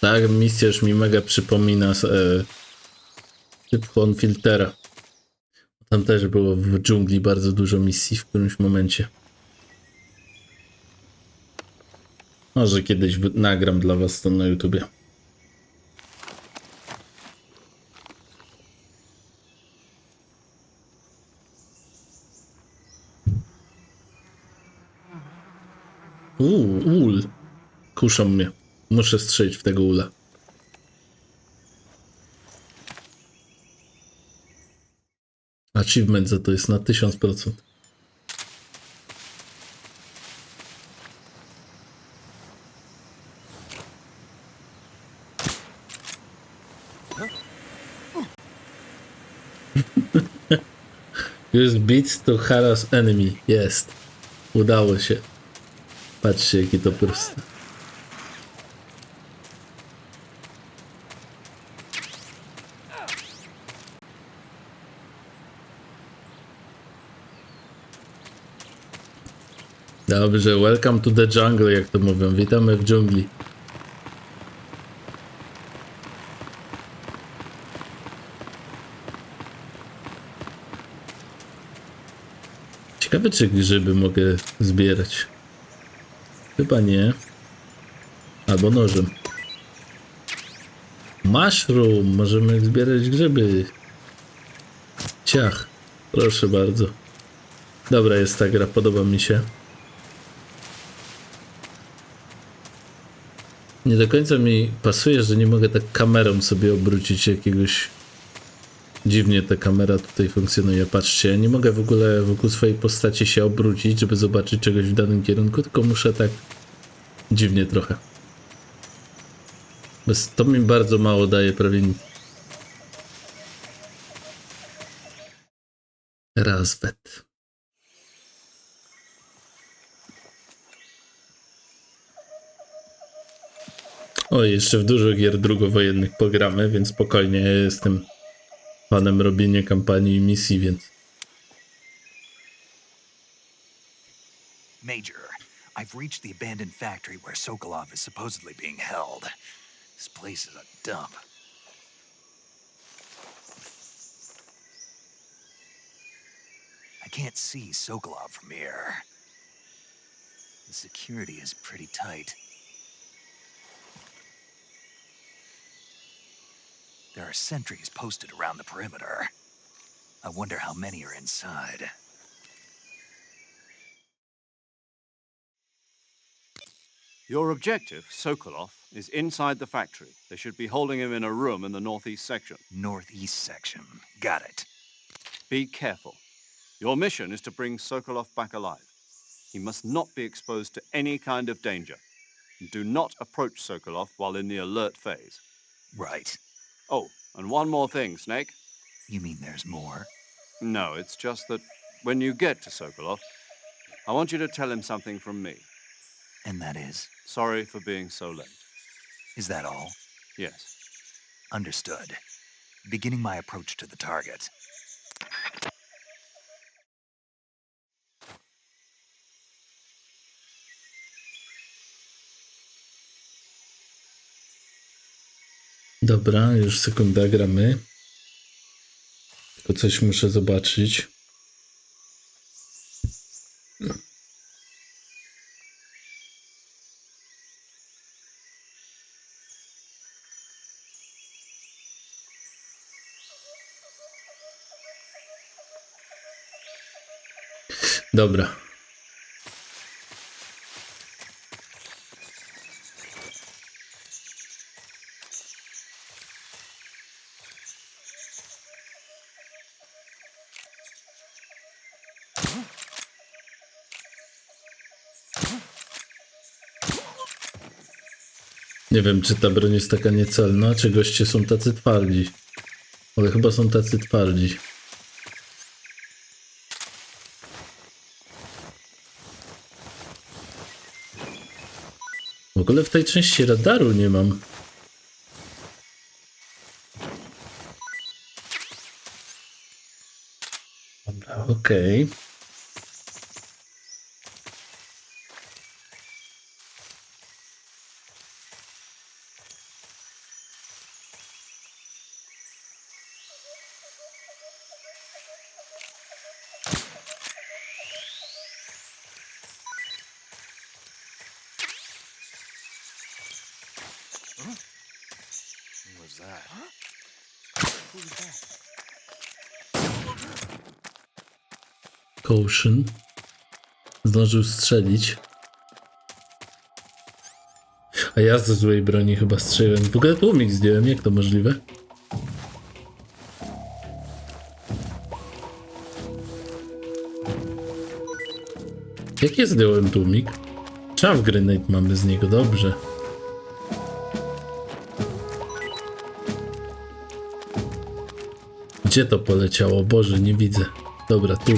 Tak, misja już mi mega przypomina typ filtera. Tam też było w dżungli bardzo dużo misji w którymś momencie. Może kiedyś nagram dla was to na YouTubie. Ul. Kuszą mnie. Muszę strzelić w tego ula. Achievement za to jest na 1000%. Use beats to harass enemy. Jest. Udało się. Patrzcie, jakie to proste. Dobrze, welcome to the jungle, jak to mówią. Witamy w dżungli. Ciekawe, czy grzyby mogę zbierać. Chyba nie. Albo nożem. Mushroom! Możemy zbierać grzyby. Ciach. Proszę bardzo. Dobra jest ta gra, podoba mi się. Nie do końca mi pasuje, że nie mogę tak kamerą sobie obrócić jakiegoś... Dziwnie ta kamera tutaj funkcjonuje. Patrzcie, ja nie mogę w ogóle wokół swojej postaci się obrócić, żeby zobaczyć czegoś w danym kierunku, tylko muszę tak dziwnie trochę. Bez to mi bardzo mało daje, prawie nic. Razwet. O, jeszcze w dużo gier drugowojennych pogramy, więc spokojnie, ja jestem fanem robienia kampanii i misji, więc... Major, I've reached the abandoned factory where Sokolov is supposedly being held. This place is a dump. I can't see Sokolov from here. The security is pretty tight. There are sentries posted around the perimeter. I wonder how many are inside. Your objective, Sokolov, is inside the factory. They should be holding him in a room in the northeast section. Northeast section. Got it. Be careful. Your mission is to bring Sokolov back alive. He must not be exposed to any kind of danger. Do not approach Sokolov while in the alert phase. Right. Oh, and one more thing, Snake. You mean there's more? No, it's just that when you get to Sokolov, I want you to tell him something from me. And that is? Sorry for being so late. Is that all? Yes. Understood. Beginning my approach to the target. Dobra, już sekunda, gramy. Tylko coś muszę zobaczyć. Dobra. Nie wiem, czy ta broń jest taka niecelna, czy goście są tacy twardzi. Ale chyba są tacy twardzi. W ogóle w tej części radaru nie mam. Dobra, okej. was that? Who was that? Caution. Zdążył strzelić. A ja ze złej broni chyba strzeliłem. W ogóle tłumik zdjąłem, jak to możliwe? Jak ja zdjąłem tłumik? Chaff grenade mamy z niego, dobrze. Gdzie to poleciało? Boże, nie widzę. Dobra, tu.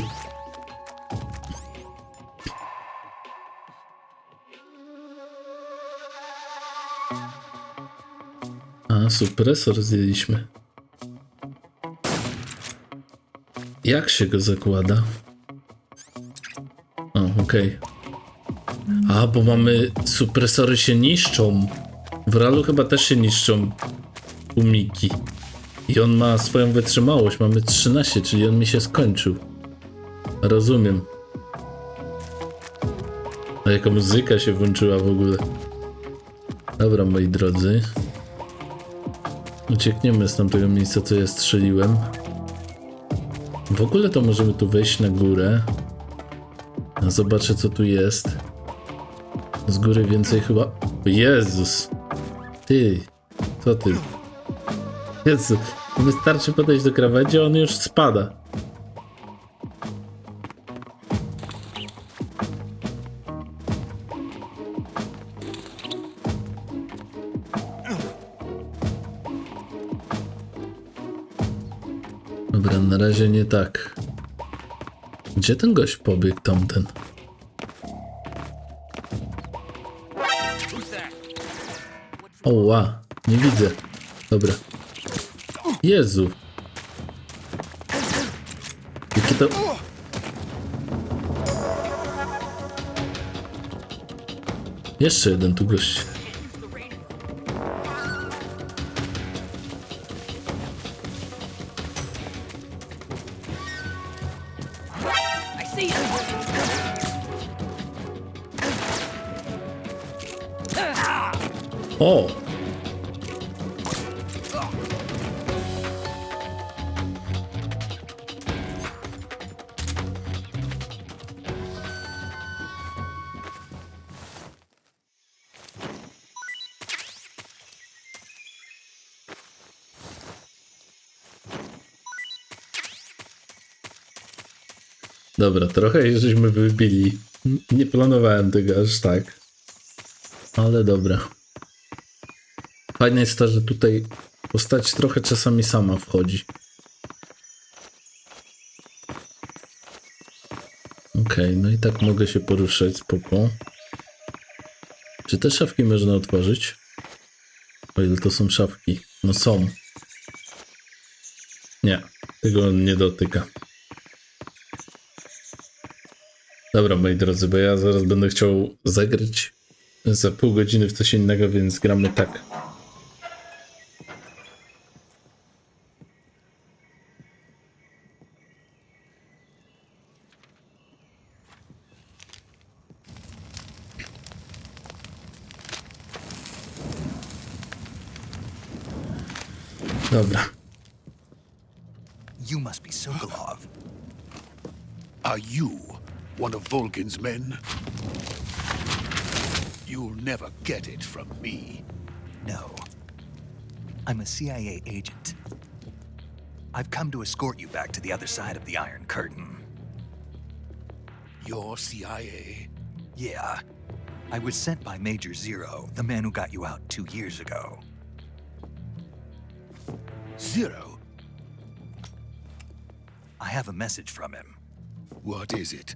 A, supresor zdjęliśmy. Jak się go zakłada? O, okej. A, bo mamy... Supresory się niszczą. W realu chyba też się niszczą tłumiki. I on ma swoją wytrzymałość. Mamy 13, czyli on mi się skończył. Rozumiem. A jaka muzyka się włączyła w ogóle. Dobra, moi drodzy. Uciekniemy z tamtego miejsca, co ja strzeliłem. W ogóle to możemy tu wejść na górę. Zobaczę, co tu jest. Z góry więcej chyba... O Jezus! Ty! Co ty? Jezu! Wystarczy podejść do krawędzi, a on już spada. Dobra, na razie nie tak. Gdzie ten gość pobiegł tamten? Oła, nie widzę. Dobra. Jezu. Jakie to... Jeszcze jeden tu gość. O! Dobra, trochę żeśmy wybili. Nie planowałem tego aż tak. Ale dobra. Fajne jest to, że tutaj postać trochę czasami sama wchodzi. Okej, no i tak mogę się poruszać, spoko. Czy te szafki można otworzyć? O ile to są szafki? No są. Nie, tego on nie dotyka. Dobra, moi drodzy, bo ja zaraz będę chciał zagrać za pół godziny w coś innego, więc gramy tak. Dobra. You must be Sokolov. Are you one of Volgin's men? You'll never get it from me. No. I'm a CIA agent. I've come to escort you back to the other side of the Iron Curtain. You're CIA? Yeah. I was sent by Major Zero, the man who got you out 2 years ago. Zero? I have a message from him. What is it?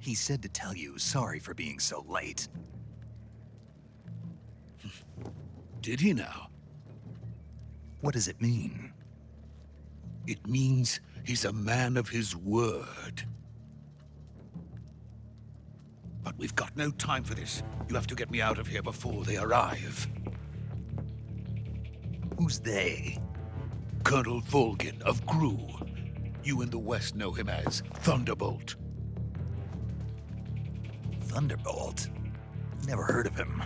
He said to tell you sorry for being so late. Did he now? What does it mean? It means he's a man of his word. But we've got no time for this. You have to get me out of here before they arrive. Who's they? Colonel Volgin of Gru. You in the West know him as Thunderbolt. Thunderbolt? Never heard of him.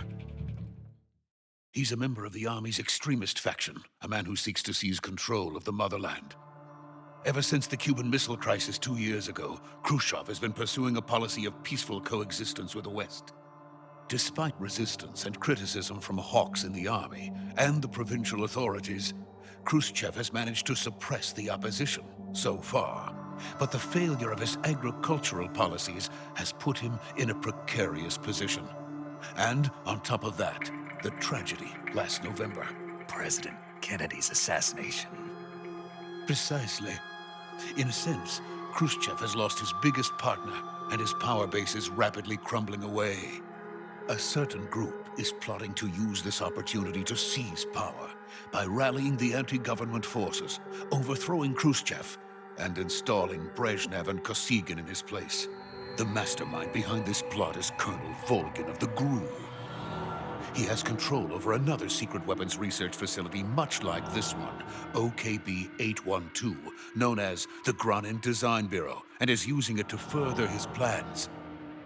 He's a member of the Army's extremist faction, a man who seeks to seize control of the motherland. Ever since the Cuban Missile Crisis 2 years ago, Khrushchev has been pursuing a policy of peaceful coexistence with the West. Despite resistance and criticism from hawks in the army and the provincial authorities, Khrushchev has managed to suppress the opposition so far. But the failure of his agricultural policies has put him in a precarious position. And on top of that, the tragedy last November. President Kennedy's assassination. Precisely. In a sense, Khrushchev has lost his biggest partner, and his power base is rapidly crumbling away. A certain group is plotting to use this opportunity to seize power by rallying the anti-government forces, overthrowing Khrushchev, and installing Brezhnev and Kosygin in his place. The mastermind behind this plot is Colonel Volgin of the GRU. He has control over another secret weapons research facility much like this one, OKB-812, known as the Granin Design Bureau, and is using it to further his plans.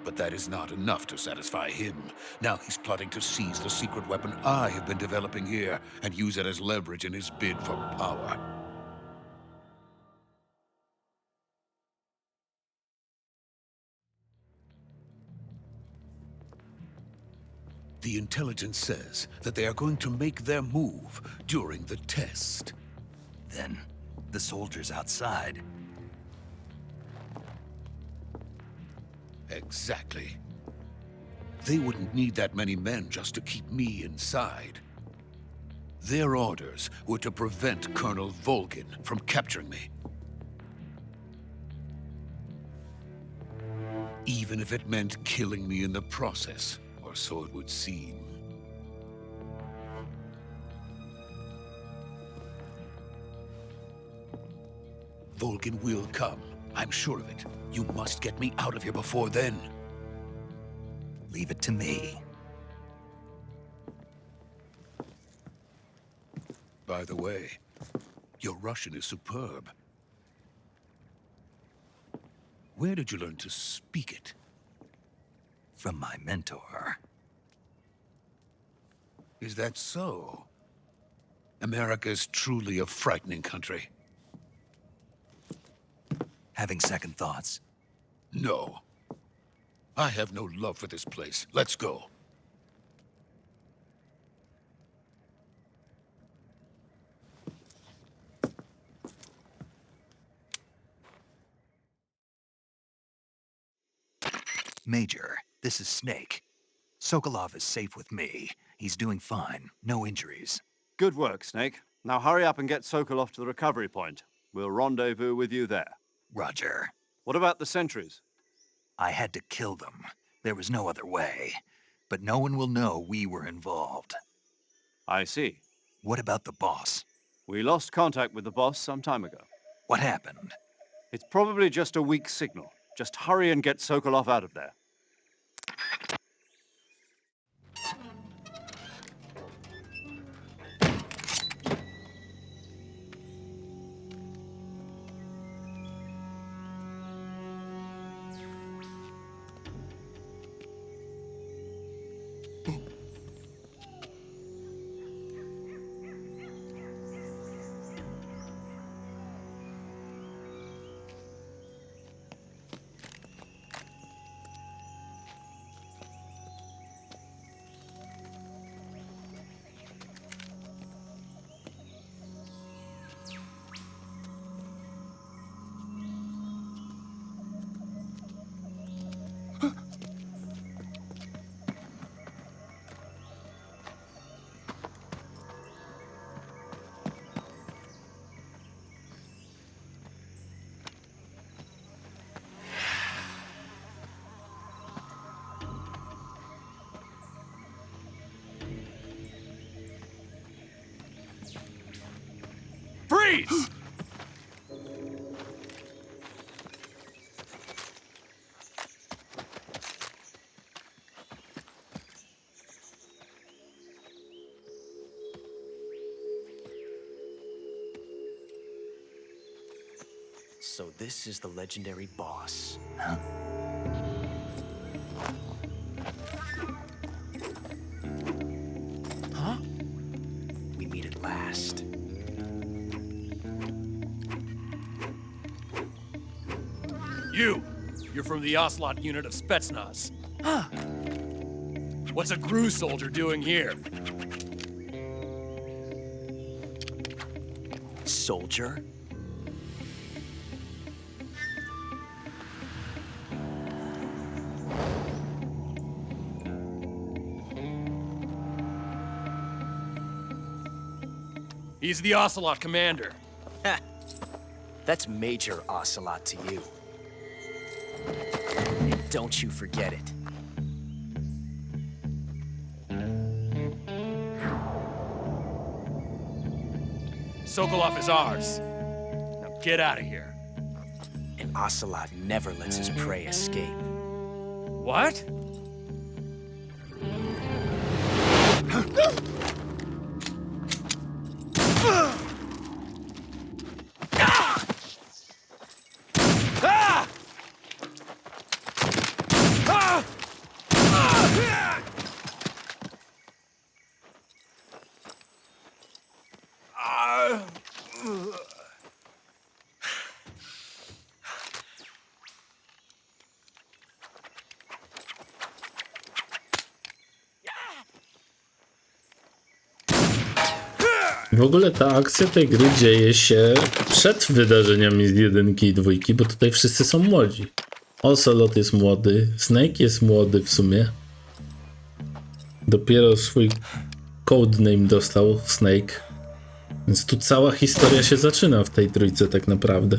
But that is not enough to satisfy him. Now he's plotting to seize the secret weapon I have been developing here and use it as leverage in his bid for power. The intelligence says that they are going to make their move during the test. Then, the soldiers outside. Exactly. They wouldn't need that many men just to keep me inside. Their orders were to prevent Colonel Volgin from capturing me. Even if it meant killing me in the process, or so it would seem. Volgin will come. I'm sure of it. You must get me out of here before then. Leave it to me. By the way, your Russian is superb. Where did you learn to speak it? From my mentor. Is that so? America is truly a frightening country. Having second thoughts? No. I have no love for this place. Let's go. Major, this is Snake. Sokolov is safe with me. He's doing fine. No injuries. Good work, Snake. Now hurry up and get Sokolov to the recovery point. We'll rendezvous with you there. Roger. What about the sentries? I had to kill them. There was no other way. But no one will know we were involved. I see. What about the boss? We lost contact with the boss some time ago. What happened? It's probably just a weak signal. Just hurry and get Sokolov out of there. Freeze! So this is the legendary boss. Huh? Huh? We meet at last. You're from the Ocelot unit of Spetsnaz. What's a GRU soldier doing here? Soldier? He's the Ocelot commander. Ha! That's Major Ocelot to you. And don't you forget it. Sokolov is ours. Now get out of here. And Ocelot never lets his prey escape. What? W ogóle ta akcja tej gry dzieje się przed wydarzeniami z 1 i 2, bo tutaj wszyscy są młodzi. Ocelot jest młody, Snake jest młody w sumie. Dopiero swój codename dostał Snake. Więc tu cała historia się zaczyna w tej trójce tak naprawdę.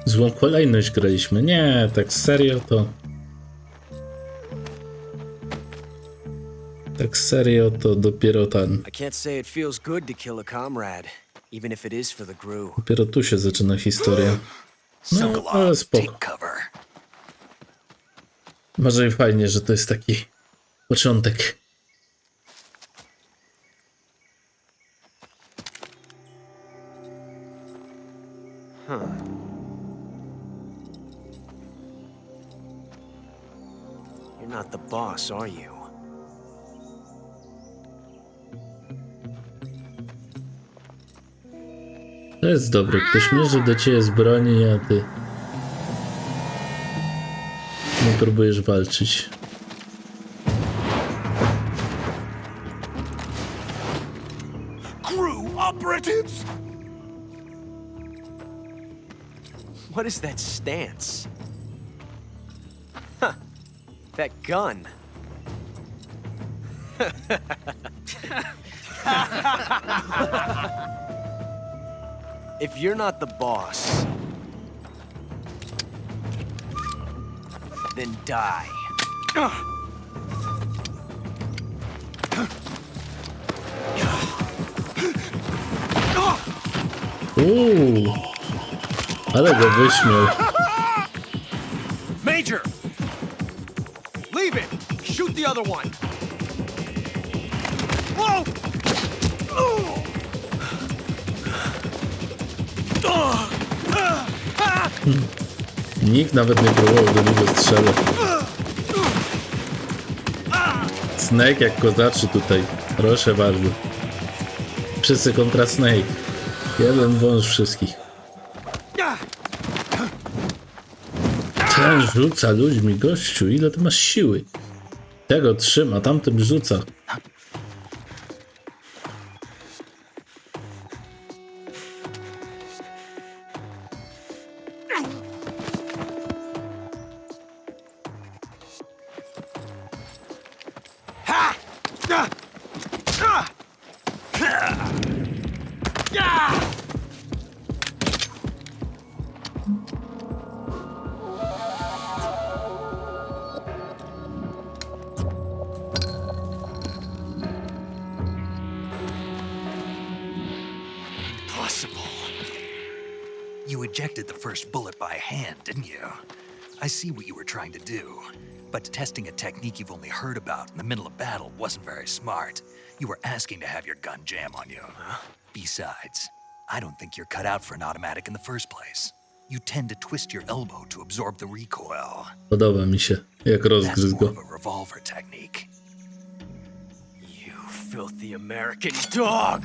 Złą kolejność graliśmy. Nie, tak serio to... Tak serio to dopiero ten... I can't say it feels good to kill a comrade, even if it is for the GRU. Dopiero tu się zaczyna historia. No, ale spoko. Może i fajnie, że to jest taki początek. You're not the boss, are you? To jest dobre. Ktoś mierzy do ciebie z broni, a ty nie próbujesz walczyć. GRU operatives! What is that stance? Huh. That gun. If you're not the boss, then die. Ale go wyśmiał. Major! Leave it! Shoot the other one! Whoa! Nikt nawet nie próbował do niego strzelać. Snake jak kozaczy tutaj. Proszę bardzo. Wszyscy kontra Snake. Jeden wąż wszystkich. Ten rzuca ludźmi, gościu. Ile ty masz siły? Tego trzyma, tamtym rzuca. You ejected the first bullet by hand, didn't you? I see what you were trying to do. But testing a technique you've only heard about in the middle of battle wasn't very smart. You were asking to have your gun jam on you. Besides, I don't think you're cut out for an automatic in the first place. You tend to twist your elbow to absorb the recoil. Podoba mi się, jak rozgryzł go. That's more of a revolver technique. You filthy American dog!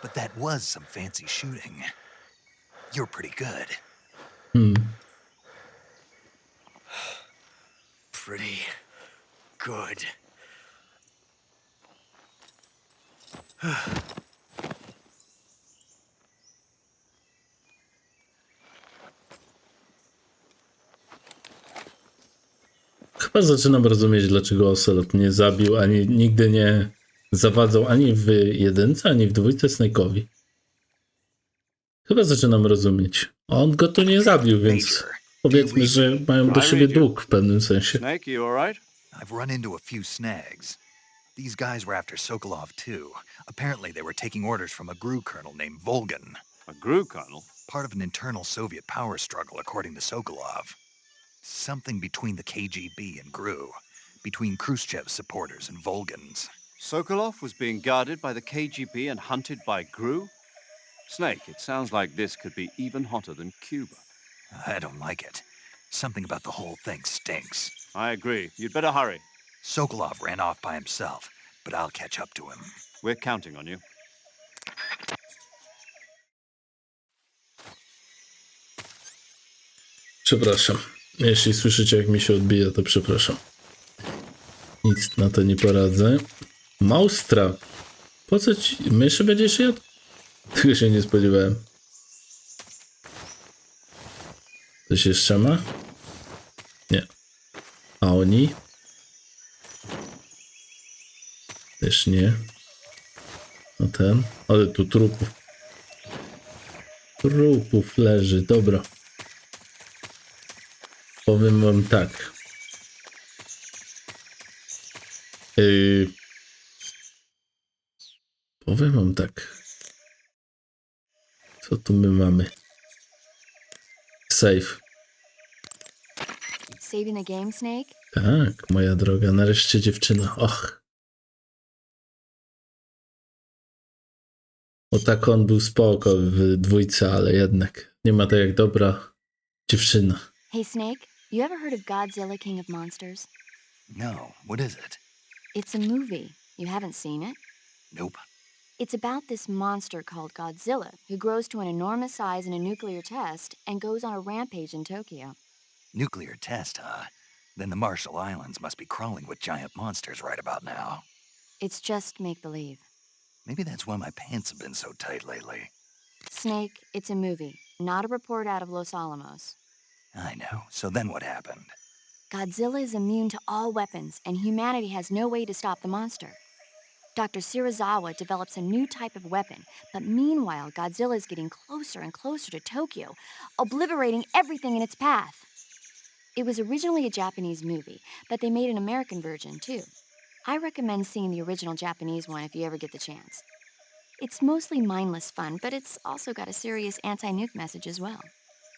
But that was some fancy shooting. You're pretty good. Pretty good. Chyba zaczynam rozumieć, dlaczego Ocelot nie zabił, ani nigdy nie zawadzał ani w jedynce, ani w dwójce Snake'owi. Chyba zaczynam rozumieć. On go tu nie zabił, więc powiedzmy, że mają do siebie dług w pewnym sensie. Snake, you all right? I've run into a few snags. These guys were after Sokolov too. Apparently they were taking orders from a GRU colonel named Volgan. A GRU colonel? Part of an internal Soviet power struggle, according to Sokolov. Something between the KGB and GRU. Between Khrushchev's supporters and Volgan's. Sokolov was being guarded by the KGB and hunted by GRU? Snake, it sounds like this could be even hotter than Cuba. I don't like it. Something about the whole thing stinks. I agree. You'd better hurry. Sokolov ran off by himself, but I'll catch up to him. We're counting on you. Przepraszam. Jeśli słyszycie, jak mi się odbija, to przepraszam. Nic na to nie poradzę. Maustra. Po co ci... Myszy będziesz jadł? Tego się nie spodziewałem. Coś jeszcze ma? Nie. A oni? Też nie. No ten. Ale tu trupów. Trupów leży. Dobra. Powiem wam tak. Powiem wam tak. Co tu my mamy? Save. Saving the game, Snake? Tak, moja droga. Nareszcie dziewczyna. Och. O tak on był spoko w dwójce, ale jednak nie ma tak jak dobra dziewczyna. Hey, Snake, you ever heard of Godzilla, King of Monsters? No, what is it? It's a movie. You haven't seen it? Nope. It's about this monster called Godzilla, who grows to an enormous size in a nuclear test and goes on a rampage in Tokyo. Nuclear test, huh? Then the Marshall Islands must be crawling with giant monsters right about now. It's just make-believe. Maybe that's why my pants have been so tight lately. Snake, it's a movie, not a report out of Los Alamos. I know. So then what happened? Godzilla is immune to all weapons, and humanity has no way to stop the monster. Dr. Shirazawa develops a new type of weapon, but meanwhile, Godzilla is getting closer and closer to Tokyo, obliterating everything in its path. It was originally a Japanese movie, but they made an American version, too. I recommend seeing the original Japanese one if you ever get the chance. It's mostly mindless fun, but it's also got a serious anti-nuke message as well.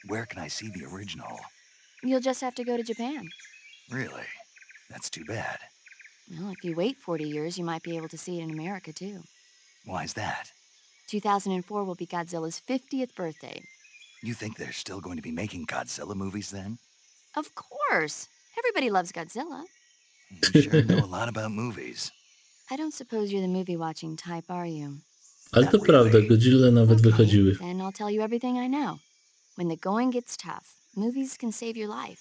Where can I see the original? You'll just have to go to Japan. Really? That's too bad. Well, if you wait 40 years, you might be able to see it in America, too. Why's that? 2004 will be Godzilla's 50th birthday. You think they're still going to be making Godzilla movies then? Of course. Everybody loves Godzilla. You sure know a lot about movies. I don't suppose you're the movie-watching type, are you? Ale to prawda, Godzilla nawet wychodziły. Then I'll tell you everything I know. When the going gets tough, movies can save your life.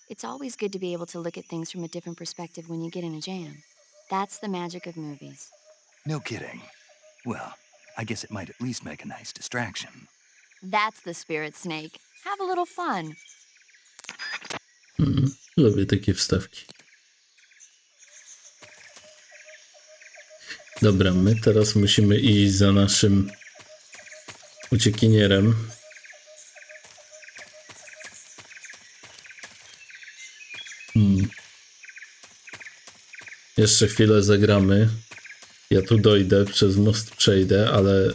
It's always good to be able to look at things from a different perspective when you get in a jam. That's the magic of movies. No kidding. Well, I guess it might at least make a nice distraction. That's the spirit, Snake. Have a little fun. Lubię takie wstawki. Dobra, my teraz musimy iść za naszym uciekinierem. Jeszcze chwilę zagramy. Ja tu dojdę, przez most przejdę, ale...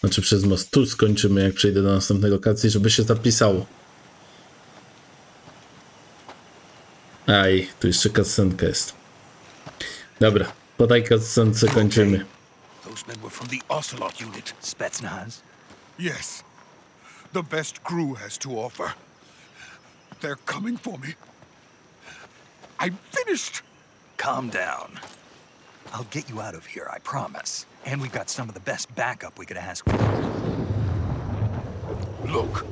Znaczy przez most tu skończymy, jak przejdę do następnej lokacji, żeby się zapisało. Aj, tu jeszcze cutscenka jest. Dobra, po tej cutscence kończymy. Those men were from the Ocelot unit. Spetsnaz? Yes. The best crew has to offer. They're coming for me. I'm finished. calm down. I'll get you out of here, I promise. And we've got some of the best backup we could ask for. Look.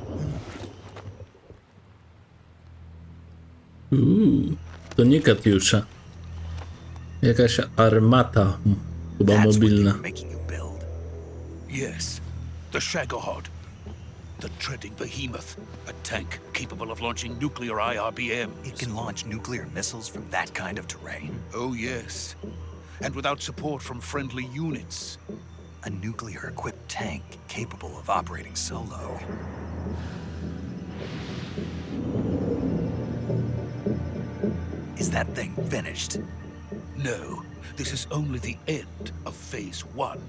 To nie Katiusza. Jakaś armata, chyba That's what they mobilna. were making you build. Yes, the Shagohod. The treading behemoth. A tank capable of launching nuclear IRBMs. It can launch nuclear missiles from that kind of terrain? Oh, yes. And without support from friendly units. A nuclear-equipped tank capable of operating solo. Is that thing finished? No, this is only the end of Phase 1.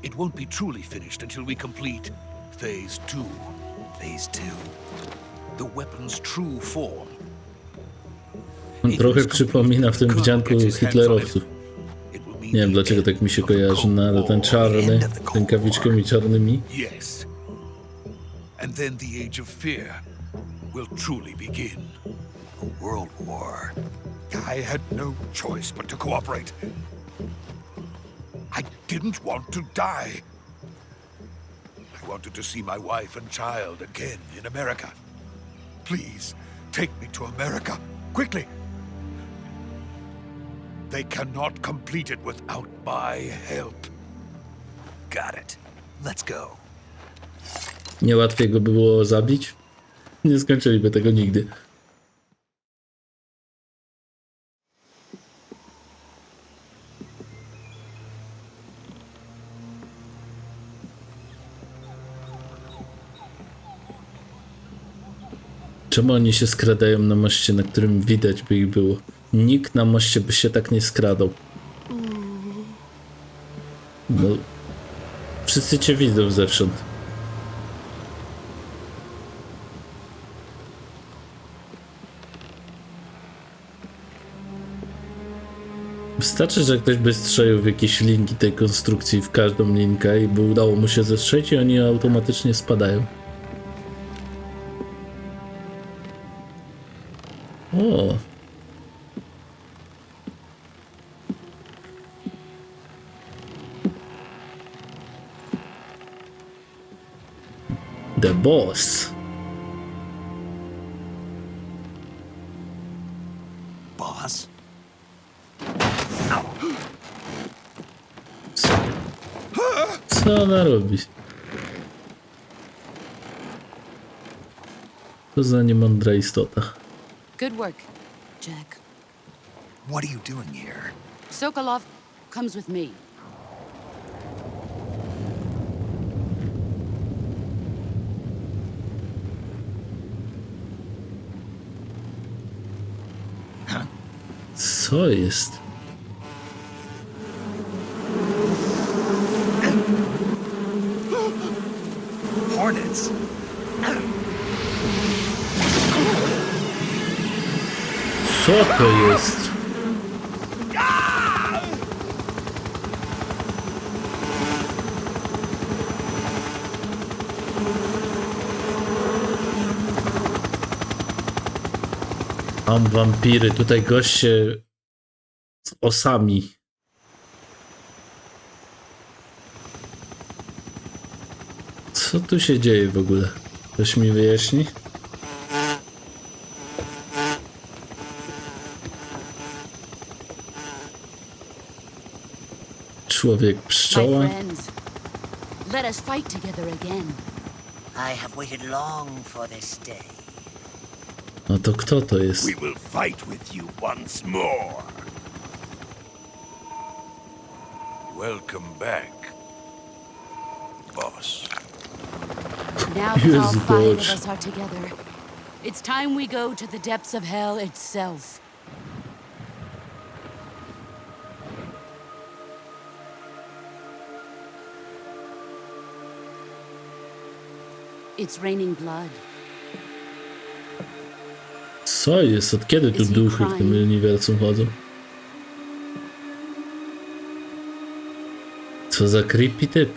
It won't be truly finished until we complete Phase 2. Phase 2? The weapon's true form. Trochę przypomina w tym wdzianku hitlerowców. Nie wiem dlaczego tak mi się kojarzy, no ale ten czarny, rękawiczkami czarnymi. Yes. And then the Age of Fear will truly begin. A world war. I had no choice but to cooperate. I didn't want to die. I wanted to see my wife and child again in America. Please, take me to America, quickly. They cannot complete it without my help. Got it. Let's go. Niełatwiej go było zabić? Nie skończyliby tego nigdy. Czemu oni się skradają na moście, na którym widać by ich było? Nikt na moście by się tak nie skradał. No, wszyscy cię widzą zewsząd. Wystarczy, że ktoś by strzelił w jakieś linki tej konstrukcji, w każdą linkę i by udało mu się zestrzelić i oni automatycznie spadają. O. The boss. Boss? Co ona robi? To za niemądra istota. Good work, Jack. What are you doing here? Sokolov comes with me. Co jest? Hornets. Co to jest? Mam wampiry, tutaj goście z osami. Co tu się dzieje w ogóle? Ktoś mi wyjaśni? Człowiek pszczoła. My friends, let us fight together again. I have waited long for this day. No to kto to jest? We will fight with you once more. Welcome back, boss. Now that all Jezu, five of Boże. us are together, it's time we go to the depths of hell itself. It's raining blood. Co jest? Od kiedy tu duchy w tym uniwersum chodzą? Co za creepy typ?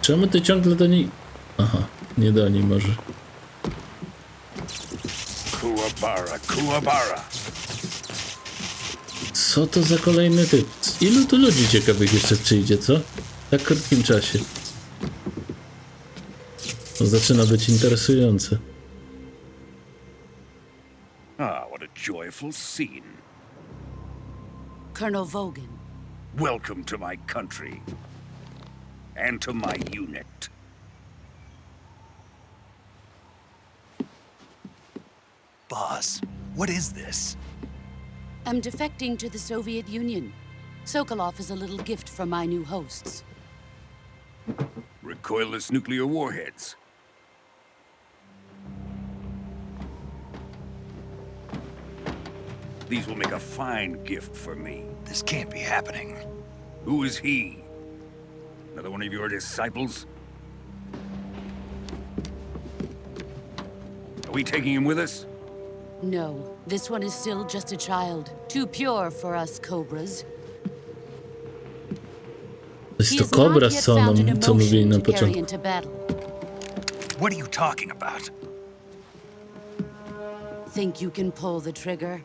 Czemu ty ciągle do niej... Aha, nie do niej może. Kuwabara. Co to za kolejny typ? Ilu tu ludzi ciekawych jeszcze przyjdzie, co? W tak krótkim czasie. To zaczyna być interesujące. Ah, what a joyful scene. Colonel Vogan. Welcome to my country. And to my unit. Boss, what is this? I'm defecting to the Soviet Union. Sokolov is a little gift from my new hosts. Recoilless nuclear warheads. These will make a fine gift for me. This can't be happening. Who is he? Another one of your disciples? Are we taking him with us? No, this one is still just a child. Too pure for us Cobras. Jest to kobra z soną, co mówili na początku. What are you talking about? Think you can pull the trigger?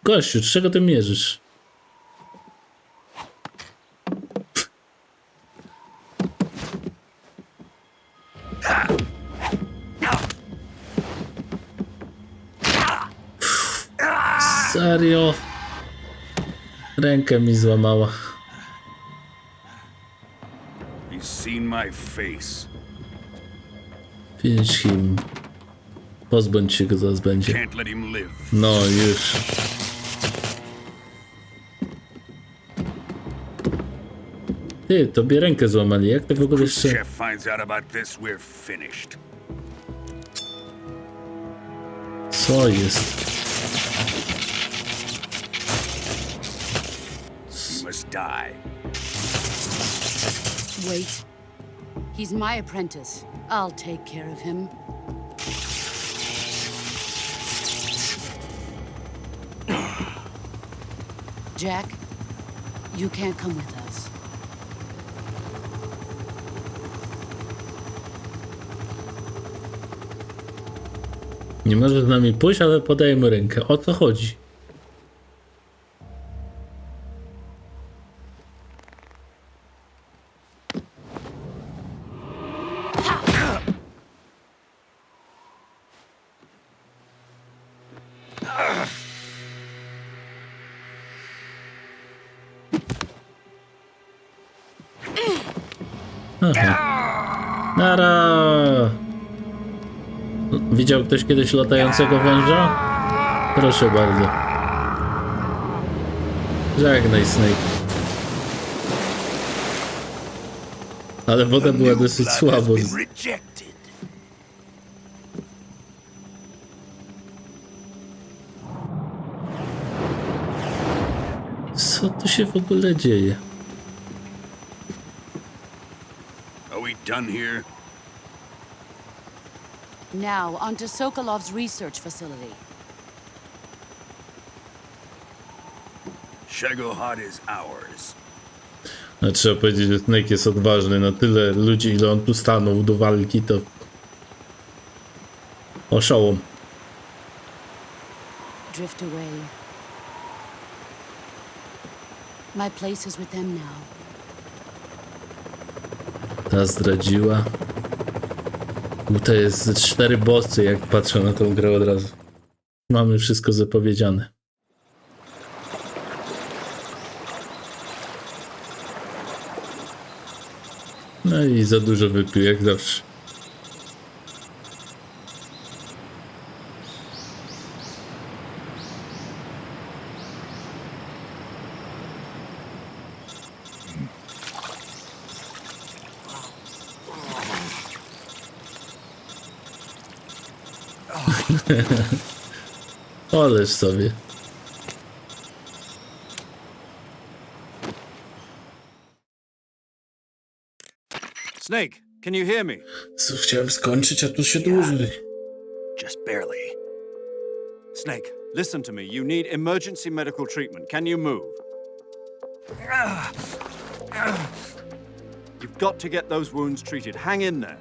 Gościu, czego ty mierzysz? Serio? Rękę mi złamała. He's seen my face. Finish him. Pozbądź się go, zaraz będzie. Can't let him live. No już. Ty, tobie rękę złamali, jak to w ogóle jeszcze... Chef finds out about this, we're finished. Co jest? He must die. Wait. He's my apprentice. I'll take care of him. Jack, you can't come with us. Nie może z nami pójść, ale podaje mu rękę. O co chodzi? Aha. Nara! Widział ktoś kiedyś latającego węża? Proszę bardzo. Żegnaj, Snake. Ale woda była dosyć słabo. Co tu się w ogóle dzieje? Are we done here? Now, onto Sokolov's research facility. Shagohod is ours. No, trzeba powiedzieć, że Snake jest odważny. Na tyle ludzi, ile on tu stanął do walki, to... Oszołom. Drift away. My place is with them now. Ta zdradziła. To jest ze 4 bossy, jak patrzę na tą grę od razu. Mamy wszystko zapowiedziane. No i za dużo wypił, jak zawsze. Oleż sobie. Snake, can you hear me? Chciałem skończyć, a tu się dłuży. Just barely. Snake, Listen to me. You need emergency medical treatment. Can you move? You've got to get those wounds treated. Hang in there.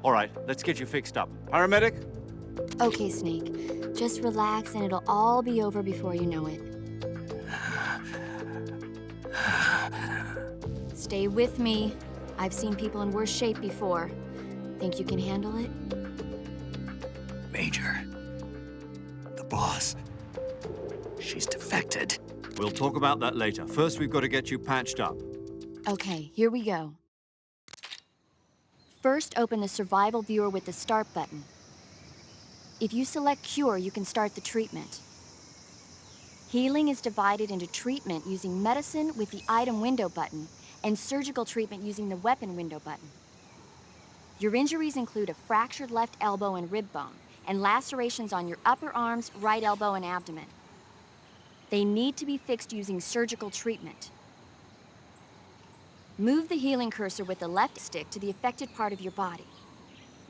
All right, let's get you fixed up. Paramedic? Okay, Snake. Just relax and it'll all be over before you know it. Stay with me. I've seen people in worse shape before. Think you can handle it? Major. The boss. She's defected. We'll talk about that later. First, we've got to get you patched up. Okay, here we go. First, open the survival viewer with the start button. If you select cure, you can start the treatment. Healing is divided into treatment using medicine with the item window button and surgical treatment using the weapon window button. Your injuries include a fractured left elbow and rib bone, and lacerations on your upper arms, right elbow, and abdomen. They need to be fixed using surgical treatment. Move the healing cursor with the left stick to the affected part of your body.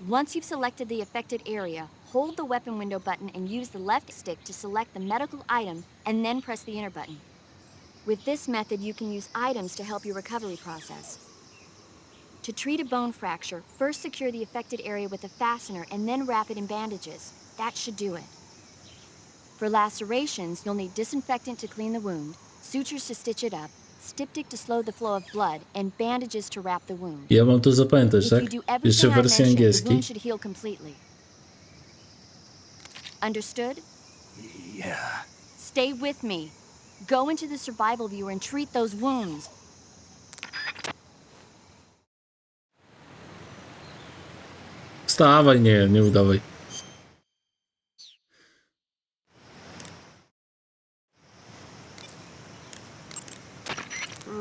Once you've selected the affected area, hold the weapon window button and use the left stick to select the medical item and then press the enter button. With this method, you can use items to help your recovery process. To treat a bone fracture, first secure the affected area with a fastener and then wrap it in bandages. That should do it. For lacerations, you'll need disinfectant to clean the wound, sutures to stitch it up, styptic to slow the flow of blood, and bandages to wrap the wound. Ja mam to zapamiętać, tak? If you do Jeszcze everything I wersji mentioned, the angielskiej. wound should heal completely. Understood? Yeah. Stay with me. Go into the survival viewer and treat those wounds. Wstawaj, nie udawaj.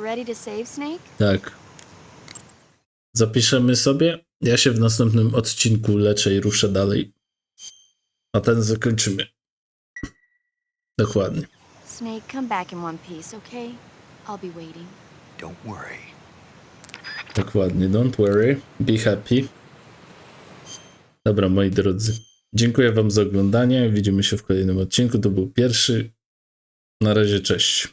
Ready to save, Snake? Tak. Zapiszemy sobie. Ja się w następnym odcinku leczę i ruszę dalej. A ten zakończymy. Dokładnie. Snake, come back in one piece, okay? I'll be waiting. Don't worry. Dokładnie. Don't worry. Be happy. Dobra, moi drodzy. Dziękuję wam za oglądanie. Widzimy się w kolejnym odcinku. To był pierwszy. Na razie, cześć.